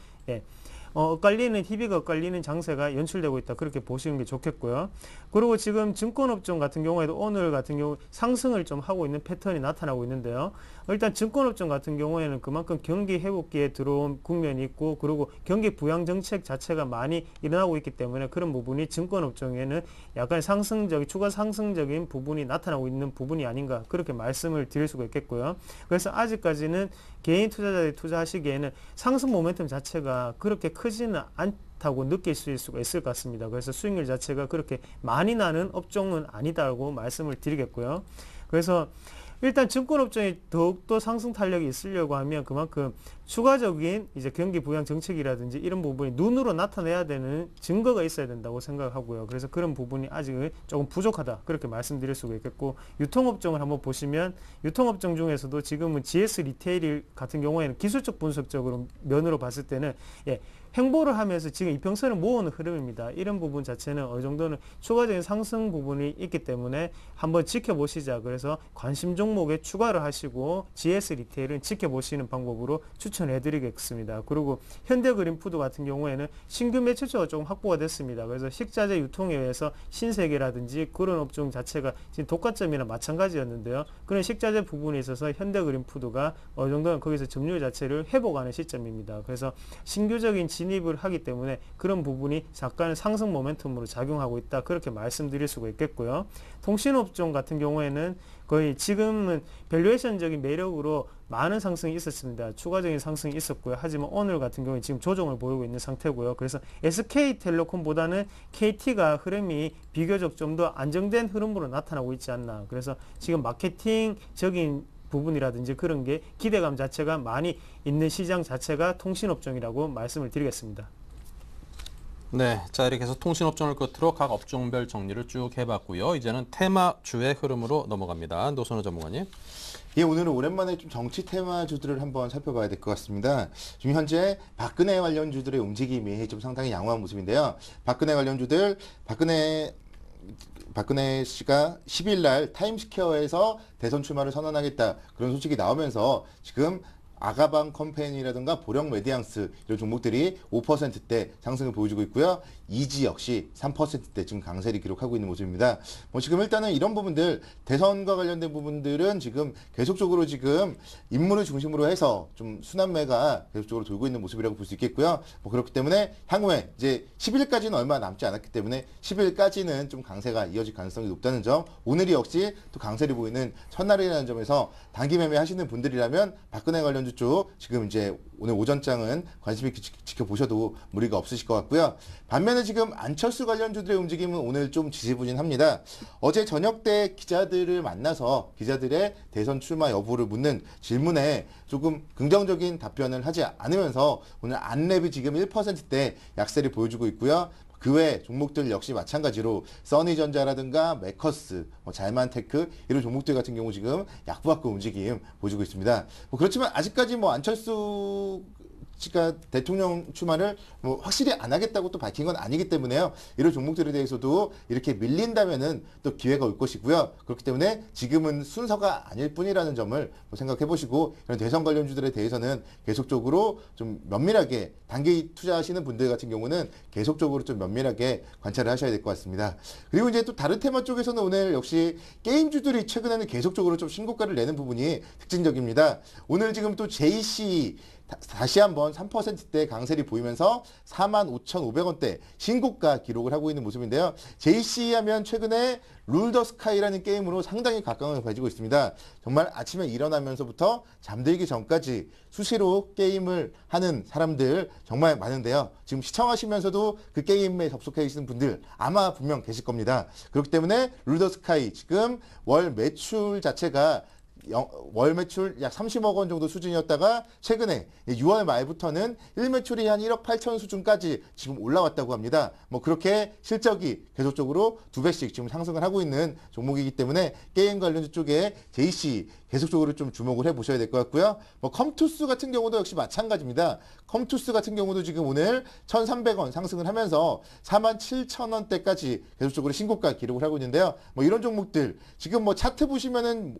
희비가 엇갈리는 장세가 연출되고 있다. 그렇게 보시는 게 좋겠고요. 그리고 지금 증권업종 같은 경우에도 오늘 같은 경우 상승을 좀 하고 있는 패턴이 나타나고 있는데요. 일단 증권업종 같은 경우에는 그만큼 경기 회복기에 들어온 국면이 있고, 그리고 경기 부양 정책 자체가 많이 일어나고 있기 때문에 그런 부분이 증권업종에는 약간 추가 상승적인 부분이 나타나고 있는 부분이 아닌가 그렇게 말씀을 드릴 수가 있겠고요. 그래서 아직까지는 개인 투자자들이 투자하시기에는 상승 모멘텀 자체가 그렇게 크지는 않다고 느끼실 수가 있을 것 같습니다. 그래서 수익률 자체가 그렇게 많이 나는 업종은 아니다라고 말씀을 드리겠고요. 그래서 일단 증권업종이 더욱더 상승 탄력이 있으려고 하면 그만큼 추가적인 이제 경기 부양 정책이라든지 이런 부분이 눈으로 나타내야 되는 증거가 있어야 된다고 생각하고요. 그래서 그런 부분이 아직은 조금 부족하다 그렇게 말씀드릴 수가 있겠고, 유통업종을 한번 보시면 유통업종 중에서도 지금은 GS 리테일 같은 경우에는 기술적 분석적으로 면으로 봤을 때는 횡보를 하면서 지금 이평선을 모으는 흐름입니다. 이런 부분 자체는 어느 정도는 추가적인 상승 부분이 있기 때문에 한번 지켜보시자. 그래서 관심 종목에 추가를 하시고 GS 리테일은 지켜보시는 방법으로 추천해드리겠습니다. 그리고 현대그린푸드 같은 경우에는 신규 매출처가 조금 확보가 됐습니다. 그래서 식자재 유통에 의해서 신세계라든지 그런 업종 자체가 지금 독과점이나 마찬가지였는데요. 그런 식자재 부분에 있어서 현대그린푸드가 어느 정도는 거기서 점유율 자체를 회복하는 시점입니다. 그래서 신규적인 진입을 하기 때문에 그런 부분이 잠깐 상승 모멘텀으로 작용하고 있다 그렇게 말씀드릴 수가 있겠고요. 통신업종 같은 경우에는 거의 지금은 밸류에이션적인 매력으로 많은 상승이 있었습니다. 추가적인 상승이 있었고요. 하지만 오늘 같은 경우에 지금 조정을 보이고 있는 상태고요. 그래서 SK텔레콤보다는 KT가 흐름이 비교적 좀 더 안정된 흐름으로 나타나고 있지 않나. 그래서 지금 마케팅적인 부분이라든지 그런 게 기대감 자체가 많이 있는 시장 자체가 통신업종이라고 말씀을 드리겠습니다. 네, 자 이렇게 해서 통신업종을 끝으로 각 업종별 정리를 쭉 해봤고요. 이제는 테마주의 흐름으로 넘어갑니다. 노선호 전문가님. 예, 오늘은 오랜만에 좀 정치 테마주들을 한번 살펴봐야 될 것 같습니다. 지금 현재 박근혜 관련주들의 움직임이 좀 상당히 양호한 모습인데요. 박근혜 관련주들, 박근혜 씨가 10일 날 타임스퀘어에서 대선 출마를 선언하겠다 그런 소식이 나오면서 지금 아가방 컴퍼니라든가 보령 메디앙스 이런 종목들이 5%대 상승을 보여주고 있고요. 이지 역시 3%대 지금 강세를 기록하고 있는 모습입니다. 지금 일단은 이런 부분들, 대선과 관련된 부분들은 지금 계속적으로 지금 인물을 중심으로 해서 좀 순환매가 계속적으로 돌고 있는 모습이라고 볼 수 있겠고요. 그렇기 때문에 향후에 이제 10일까지는 얼마 남지 않았기 때문에 10일까지는 좀 강세가 이어질 가능성이 높다는 점, 오늘이 역시 또 강세를 보이는 첫날이라는 점에서 단기 매매 하시는 분들이라면 박근혜 관련주 쪽 지금 이제 오늘 오전장은 관심 있게 지켜보셔도 무리가 없으실 것 같고요. 반면에 지금 안철수 관련주들의 움직임은 오늘 좀 지지부진합니다. 어제 저녁 때 기자들을 만나서 기자들의 대선 출마 여부를 묻는 질문에 조금 긍정적인 답변을 하지 않으면서 오늘 안랩이 지금 1%대 약세를 보여주고 있고요. 그 외 종목들 역시 마찬가지로 써니전자라든가 메커스, 잘만테크 이런 종목들 같은 경우 지금 약부합급 움직임 보여주고 있습니다. 그렇지만 아직까지 안철수 씨가 대통령 출마를 확실히 안 하겠다고 또 밝힌 건 아니기 때문에요. 이런 종목들에 대해서도 이렇게 밀린다면은 또 기회가 올 것이고요. 그렇기 때문에 지금은 순서가 아닐 뿐이라는 점을 생각해 보시고, 이런 대선 관련주들에 대해서는 계속적으로 좀 면밀하게 단기 투자하시는 분들 같은 경우는 계속적으로 좀 면밀하게 관찰을 하셔야 될 것 같습니다. 그리고 이제 또 다른 테마 쪽에서는 오늘 역시 게임주들이 최근에는 계속적으로 좀 신고가를 내는 부분이 특징적입니다. 오늘 지금 또 JC 다시 한번 3%대 강세를 보이면서 45,500원대 신고가 기록을 하고 있는 모습인데요. JC 하면 최근에 룰 더 스카이라는 게임으로 상당히 각광을 가지고 있습니다. 정말 아침에 일어나면서부터 잠들기 전까지 수시로 게임을 하는 사람들 정말 많은데요. 지금 시청하시면서도 그 게임에 접속해 계시는 분들 아마 분명 계실 겁니다. 그렇기 때문에 룰 더 스카이 지금 월 매출 자체가 월 매출 약 30억 원 정도 수준이었다가 최근에 6월 말부터는 1매출이 한 1억 8천 수준까지 지금 올라왔다고 합니다. 그렇게 실적이 계속적으로 2배씩 지금 상승을 하고 있는 종목이기 때문에 게임 관련주 쪽에 JC 계속적으로 좀 주목을 해 보셔야 될 것 같고요. 컴투스 같은 경우도 역시 마찬가지입니다. 컴투스 같은 경우도 지금 오늘 1,300원 상승을 하면서 47,000원대까지 계속적으로 신고가 기록을 하고 있는데요. 이런 종목들 지금 차트 보시면은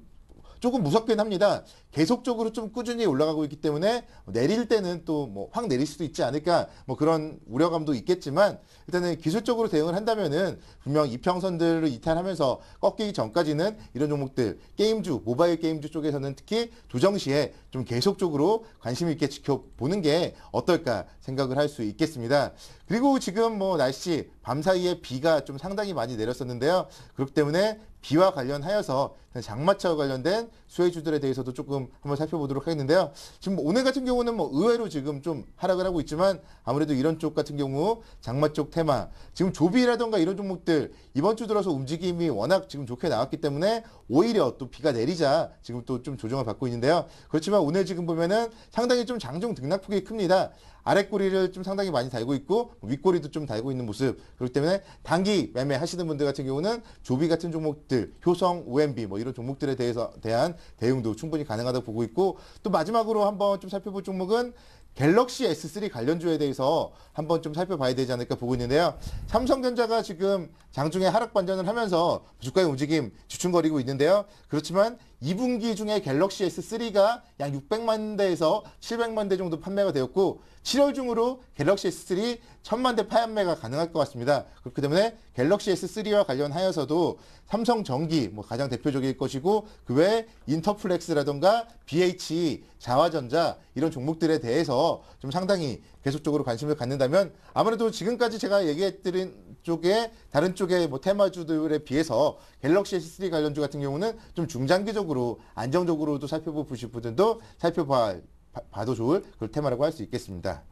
조금 무섭긴 합니다. 계속적으로 좀 꾸준히 올라가고 있기 때문에 내릴 때는 또 확 내릴 수도 있지 않을까 그런 우려감도 있겠지만, 일단은 기술적으로 대응을 한다면은 분명 이평선들을 이탈하면서 꺾이기 전까지는 이런 종목들 게임주, 모바일 게임주 쪽에서는 특히 조정 시에 좀 계속적으로 관심 있게 지켜보는 게 어떨까 생각을 할 수 있겠습니다. 그리고 지금 뭐 날씨 밤사이에 비가 좀 상당히 많이 내렸었는데요. 그렇기 때문에 비와 관련하여서 장마철 관련된 수혜주들에 대해서도 조금 한번 살펴보도록 하겠는데요. 지금 오늘 같은 경우는 뭐 의외로 지금 좀 하락을 하고 있지만 아무래도 이런 쪽 같은 경우 장마 쪽 테마, 지금 조비라던가 이런 종목들 이번 주 들어서 움직임이 워낙 지금 좋게 나왔기 때문에 오히려 또 비가 내리자 지금 또 좀 조정을 받고 있는데요. 그렇지만 오늘 지금 보면은 상당히 좀 장중 등락폭이 큽니다. 아랫꼬리를 좀 상당히 많이 달고 있고 윗꼬리도 좀 달고 있는 모습. 그렇기 때문에 단기 매매 하시는 분들 같은 경우는 조비 같은 종목들, 효성, OMB 뭐 이런 종목들에 대한 대응도 충분히 가능하다고 보고 있고, 또 마지막으로 한번 좀 살펴볼 종목은 갤럭시 S3 관련주에 대해서 한번 좀 살펴봐야 되지 않을까 보고 있는데요. 삼성전자가 지금 장중에 하락 반전을 하면서 주가의 움직임 주춤거리고 있는데요. 그렇지만 2분기 중에 갤럭시 S3가 약 600만 대에서 700만 대 정도 판매가 되었고 7월 중으로 갤럭시 S3 1000만 대 판매가 가능할 것 같습니다. 그렇기 때문에 갤럭시 S3와 관련하여서도 삼성전기 뭐 가장 대표적일 것이고 그 외에 인터플렉스라던가 BH, 자화전자 이런 종목들에 대해서 좀 상당히 계속적으로 관심을 갖는다면 아무래도 지금까지 제가 얘기해드린 쪽에 다른 쪽의 뭐 테마주들에 비해서 갤럭시 S3 관련주 같은 경우는 좀 중장기적으로 안정적으로도 살펴보실 분들도 살펴봐도 좋을 그런 테마라고 할 수 있겠습니다.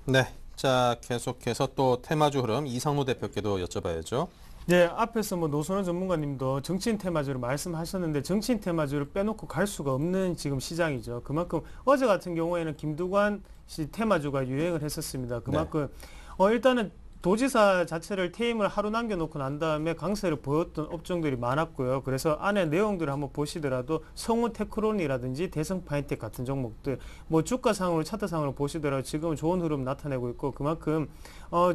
네, 자 계속해서 또 테마주 흐름 이상무 대표께도 여쭤봐야죠. 네, 앞에서 뭐 노선원 전문가님도 정치인 테마주를 말씀하셨는데 정치인 테마주를 빼놓고 갈 수가 없는 지금 시장이죠. 그만큼 어제 같은 경우에는 김두관 씨 테마주가 유행을 했었습니다. 그만큼 일단은 도지사 자체를 퇴임을 하루 남겨놓고 난 다음에 강세를 보였던 업종들이 많았고요. 그래서 안에 내용들을 한번 보시더라도 성우테크론이라든지 대성파인텍 같은 종목들, 뭐 주가상으로 차트상으로 보시더라도 지금은 좋은 흐름 나타내고 있고 그만큼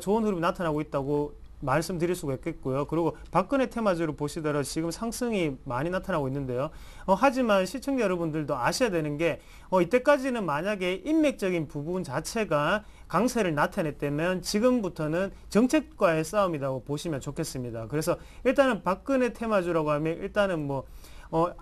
좋은 흐름이 나타나고 있다고 말씀드릴 수가 있겠고요. 그리고 박근혜 테마주를 보시더라도 지금 상승이 많이 나타나고 있는데요. 하지만 시청자 여러분들도 아셔야 되는 게 이때까지는 만약에 인맥적인 부분 자체가 강세를 나타냈다면 지금부터는 정책과의 싸움이라고 보시면 좋겠습니다. 그래서 일단은 박근혜 테마주라고 하면 일단은 뭐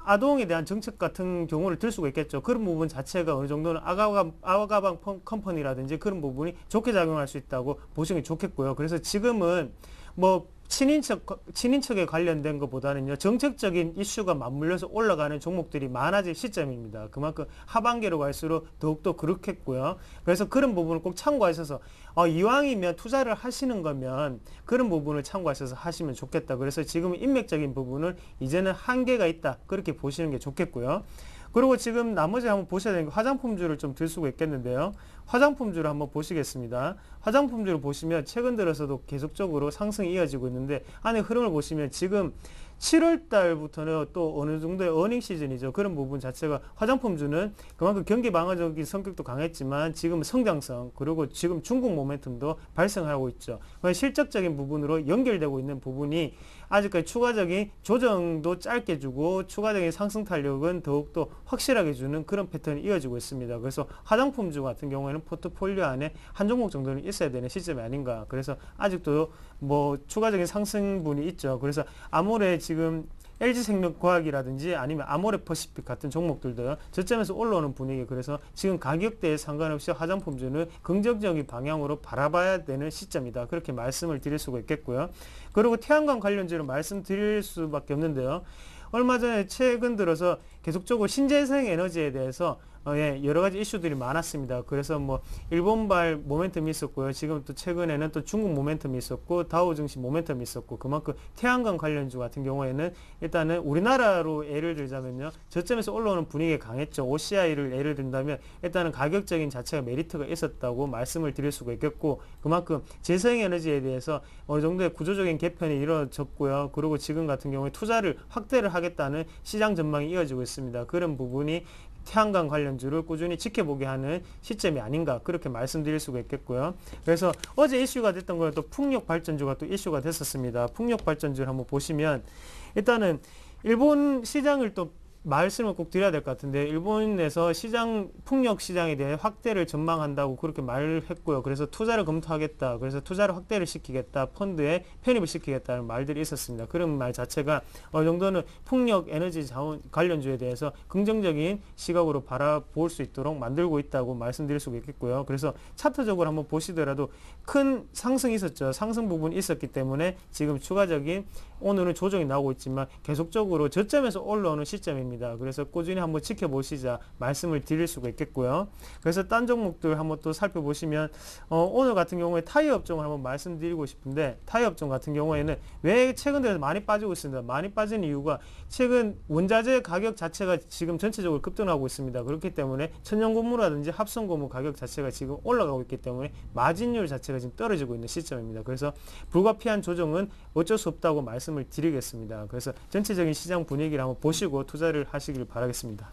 아동에 대한 정책 같은 경우를 들 수가 있겠죠. 그런 부분 자체가 어느 정도는 아가방 컴퍼니라든지 그런 부분이 좋게 작용할 수 있다고 보시면 좋겠고요. 그래서 지금은 뭐 친인척에 관련된 것보다는요, 정책적인 이슈가 맞물려서 올라가는 종목들이 많아질 시점입니다. 그만큼 하반기로 갈수록 더욱더 그렇겠고요. 그래서 그런 부분을 꼭 참고하셔서 이왕이면 투자를 하시는 거면 그런 부분을 참고하셔서 하시면 좋겠다. 그래서 지금 인맥적인 부분을 이제는 한계가 있다. 그렇게 보시는 게 좋겠고요. 그리고 지금 나머지 한번 보셔야 되는 게 화장품주를 좀 들 수가 있겠는데요. 화장품주를 한번 보시겠습니다. 화장품주를 보시면 최근 들어서도 계속적으로 상승이 이어지고 있는데 안에 흐름을 보시면 지금 7월 달부터는 또 어느 정도의 어닝 시즌이죠. 그런 부분 자체가 화장품주는 그만큼 경기 방어적인 성격도 강했지만 지금 성장성 그리고 지금 중국 모멘텀도 발생하고 있죠. 실적적인 부분으로 연결되고 있는 부분이 아직까지 추가적인 조정도 짧게 주고 추가적인 상승 탄력은 더욱더 확실하게 주는 그런 패턴이 이어지고 있습니다. 그래서 화장품주 같은 경우에는 포트폴리오 안에 한 종목 정도는 있어야 되는 시점이 아닌가. 그래서 아직도 뭐 추가적인 상승분이 있죠. 그래서 아모레 지금 LG생명과학이라든지 아니면 아모레퍼시픽 같은 종목들도 저점에서 올라오는 분위기. 그래서 지금 가격대에 상관없이 화장품주는 긍정적인 방향으로 바라봐야 되는 시점이다. 그렇게 말씀을 드릴 수가 있겠고요. 그리고 태양광 관련주로 말씀드릴 수밖에 없는데요. 얼마 전에 최근 들어서 계속적으로 신재생 에너지에 대해서 여러 가지 이슈들이 많았습니다. 그래서 뭐 일본발 모멘텀이 있었고요. 지금 또 최근에는 또 중국 모멘텀이 있었고 다우 증시 모멘텀이 있었고 그만큼 태양광 관련주 같은 경우에는 일단은 우리나라로 예를 들자면요. 저점에서 올라오는 분위기가 강했죠. OCI를 예를 든다면 일단은 가격적인 자체가 메리트가 있었다고 말씀을 드릴 수가 있겠고 그만큼 재생에너지에 대해서 어느 정도의 구조적인 개편이 이루어졌고요. 그리고 지금 같은 경우에 투자를 확대를 하겠다는 시장 전망이 이어지고 있습니다. 그런 부분이 태양광 관련주를 꾸준히 지켜보게 하는 시점이 아닌가 그렇게 말씀드릴 수가 있겠고요. 그래서 어제 이슈가 됐던 거는 또 풍력발전주가 또 이슈가 됐었습니다. 풍력발전주를 한번 보시면 일단은 일본 시장을 또 말씀을 꼭 드려야 될 것 같은데 일본에서 풍력 시장에 대해 확대를 전망한다고 그렇게 말을 했고요. 그래서 투자를 검토하겠다. 그래서 투자를 확대를 시키겠다. 펀드에 편입을 시키겠다는 말들이 있었습니다. 그런 말 자체가 어느 정도는 풍력 에너지 자원 관련주에 대해서 긍정적인 시각으로 바라볼 수 있도록 만들고 있다고 말씀드릴 수가 있겠고요. 그래서 차트적으로 한번 보시더라도 큰 상승이 있었죠. 상승 부분이 있었기 때문에 지금 추가적인 오늘은 조정이 나오고 있지만 계속적으로 저점에서 올라오는 시점입니다. 그래서 꾸준히 한번 지켜보시자 말씀을 드릴 수가 있겠고요. 그래서 딴 종목들 한번 또 살펴보시면 오늘 같은 경우에 타이어 업종을 한번 말씀드리고 싶은데 타이어 업종 같은 경우에는 왜 최근 들어서 많이 빠지고 있습니다. 많이 빠진 이유가 최근 원자재 가격 자체가 지금 전체적으로 급등하고 있습니다. 그렇기 때문에 천연고무라든지 합성고무 가격 자체가 지금 올라가고 있기 때문에 마진율 자체가 지금 떨어지고 있는 시점입니다. 그래서 불가피한 조정은 어쩔 수 없다고 말씀을 드리겠습니다. 그래서 전체적인 시장 분위기를 한번 보시고 투자를 하시길 바라겠습니다.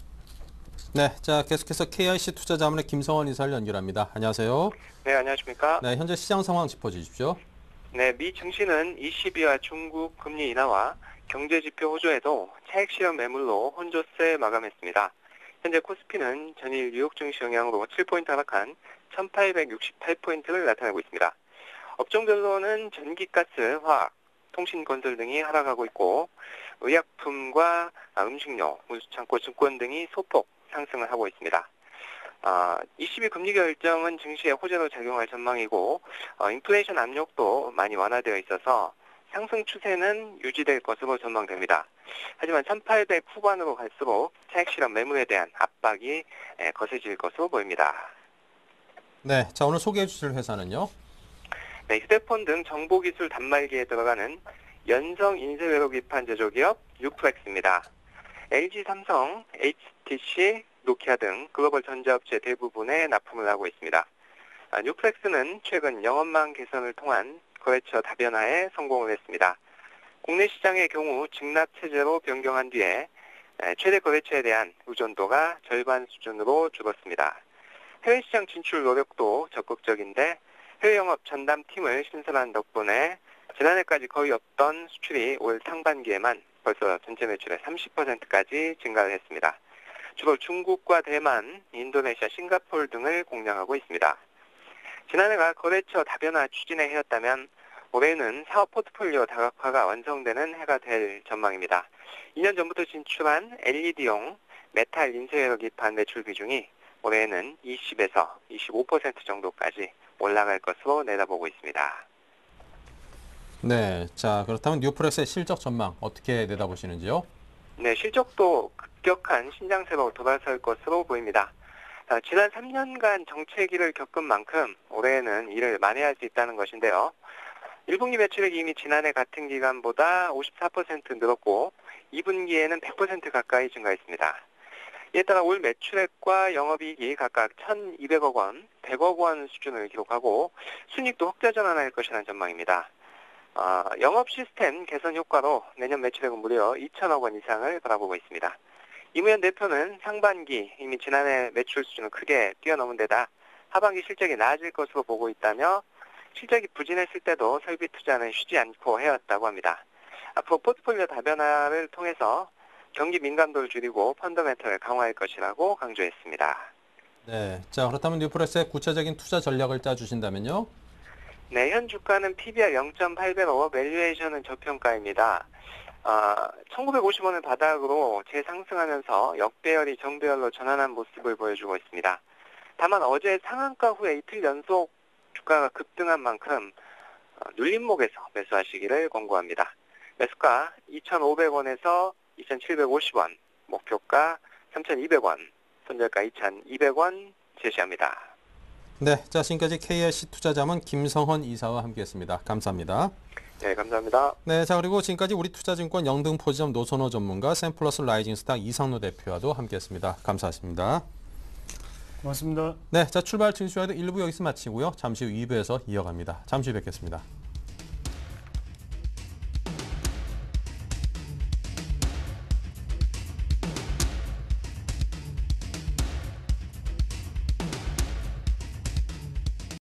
네, 자 계속해서 KIC 투자자문의 김성원 이사를 연결합니다. 안녕하세요. 네, 안녕하십니까? 네, 현재 시장 상황 짚어주십시오. 네, 미 증시는 22와 중국 금리 인하와 경제지표 호조에도 차익 실현 매물로 혼조세 마감했습니다. 현재 코스피는 전일 뉴욕 증시 영향으로 7포인트 하락한 1868포인트를 나타내고 있습니다. 업종별로는 전기가스, 화학, 통신건설 등이 하락하고 있고 의약품과 음식료, 운수창고, 증권 등이 소폭 상승을 하고 있습니다. 22 금리 결정은 증시에 호재로 작용할 전망이고 인플레이션 압력도 많이 완화되어 있어서 상승 추세는 유지될 것으로 전망됩니다. 하지만 1800 후반으로 갈수록 차익 실현 매물에 대한 압박이 거세질 것으로 보입니다. 네, 자 오늘 소개해 주실 회사는요? 네, 휴대폰 등 정보기술 단말기에 들어가는 연성 인쇄외로 기판 제조기업 뉴플렉스입니다. LG, 삼성, HTC, 노키아 등 글로벌 전자업체 대부분에 납품을 하고 있습니다. 뉴플렉스는 최근 영업망 개선을 통한 거래처 다변화에 성공을 했습니다. 국내 시장의 경우 직납 체제로 변경한 뒤에 최대 거래처에 대한 의존도가 절반 수준으로 줄었습니다. 해외 시장 진출 노력도 적극적인데 해외 영업 전담팀을 신설한 덕분에 지난해까지 거의 없던 수출이 올 상반기에만 벌써 전체 매출의 30%까지 증가를 했습니다. 주로 중국과 대만, 인도네시아, 싱가포르 등을 공략하고 있습니다. 지난해가 거래처 다변화 추진의 해였다면 올해는 사업 포트폴리오 다각화가 완성되는 해가 될 전망입니다. 2년 전부터 진출한 LED용 메탈 인쇄회로 기판 매출 비중이 올해는 20에서 25% 정도까지 올라갈 것으로 내다보고 있습니다. 네, 자 그렇다면 뉴플렉스의 실적 전망 어떻게 내다보시는지요? 네, 실적도 급격한 신장세로 돌아설 것으로 보입니다. 지난 3년간 정체기를 겪은 만큼 올해는 이를 만회할 수 있다는 것인데요. 1분기 매출액이 이미 지난해 같은 기간보다 54% 늘었고 2분기에는 100% 가까이 증가했습니다. 이에 따라 올 매출액과 영업이익이 각각 1,200억 원, 100억 원 수준을 기록하고 순이익도 흑자 전환할 것이라는 전망입니다. 영업 시스템 개선 효과로 내년 매출액은 무려 2천억 원 이상을 바라보고 있습니다. 이무현 대표는 상반기 이미 지난해 매출 수준을 크게 뛰어넘은 데다 하반기 실적이 나아질 것으로 보고 있다며 실적이 부진했을 때도 설비 투자는 쉬지 않고 해왔다고 합니다. 앞으로 포트폴리오 다변화를 통해서 경기 민감도를 줄이고 펀더멘털을 강화할 것이라고 강조했습니다. 네, 자 그렇다면 뉴플렉스의 구체적인 투자 전략을 짜주신다면요? 네, 현 주가는 PBR 0.8배로 밸류에이션은 저평가입니다. 1950원을 바닥으로 재상승하면서 역배열이 정배열로 전환한 모습을 보여주고 있습니다. 다만 어제 상한가 후에 이틀 연속 주가가 급등한 만큼 눌림목에서 매수하시기를 권고합니다. 매수가 2,500원에서 2,750원, 목표가 3,200원, 손절가 2,200원 제시합니다. 네, 자 지금까지 KIC 투자자문 김성헌 이사와 함께했습니다. 감사합니다. 네, 감사합니다. 네, 자 그리고 지금까지 우리투자증권 영등포지점 노선호 전문가 샘플러스 라이징스타 이상로 대표와도 함께했습니다. 감사하십니다. 고맙습니다. 네, 자 출발 증시와도 1부 여기서 마치고요. 잠시 후 2부에서 이어갑니다. 잠시 후 뵙겠습니다.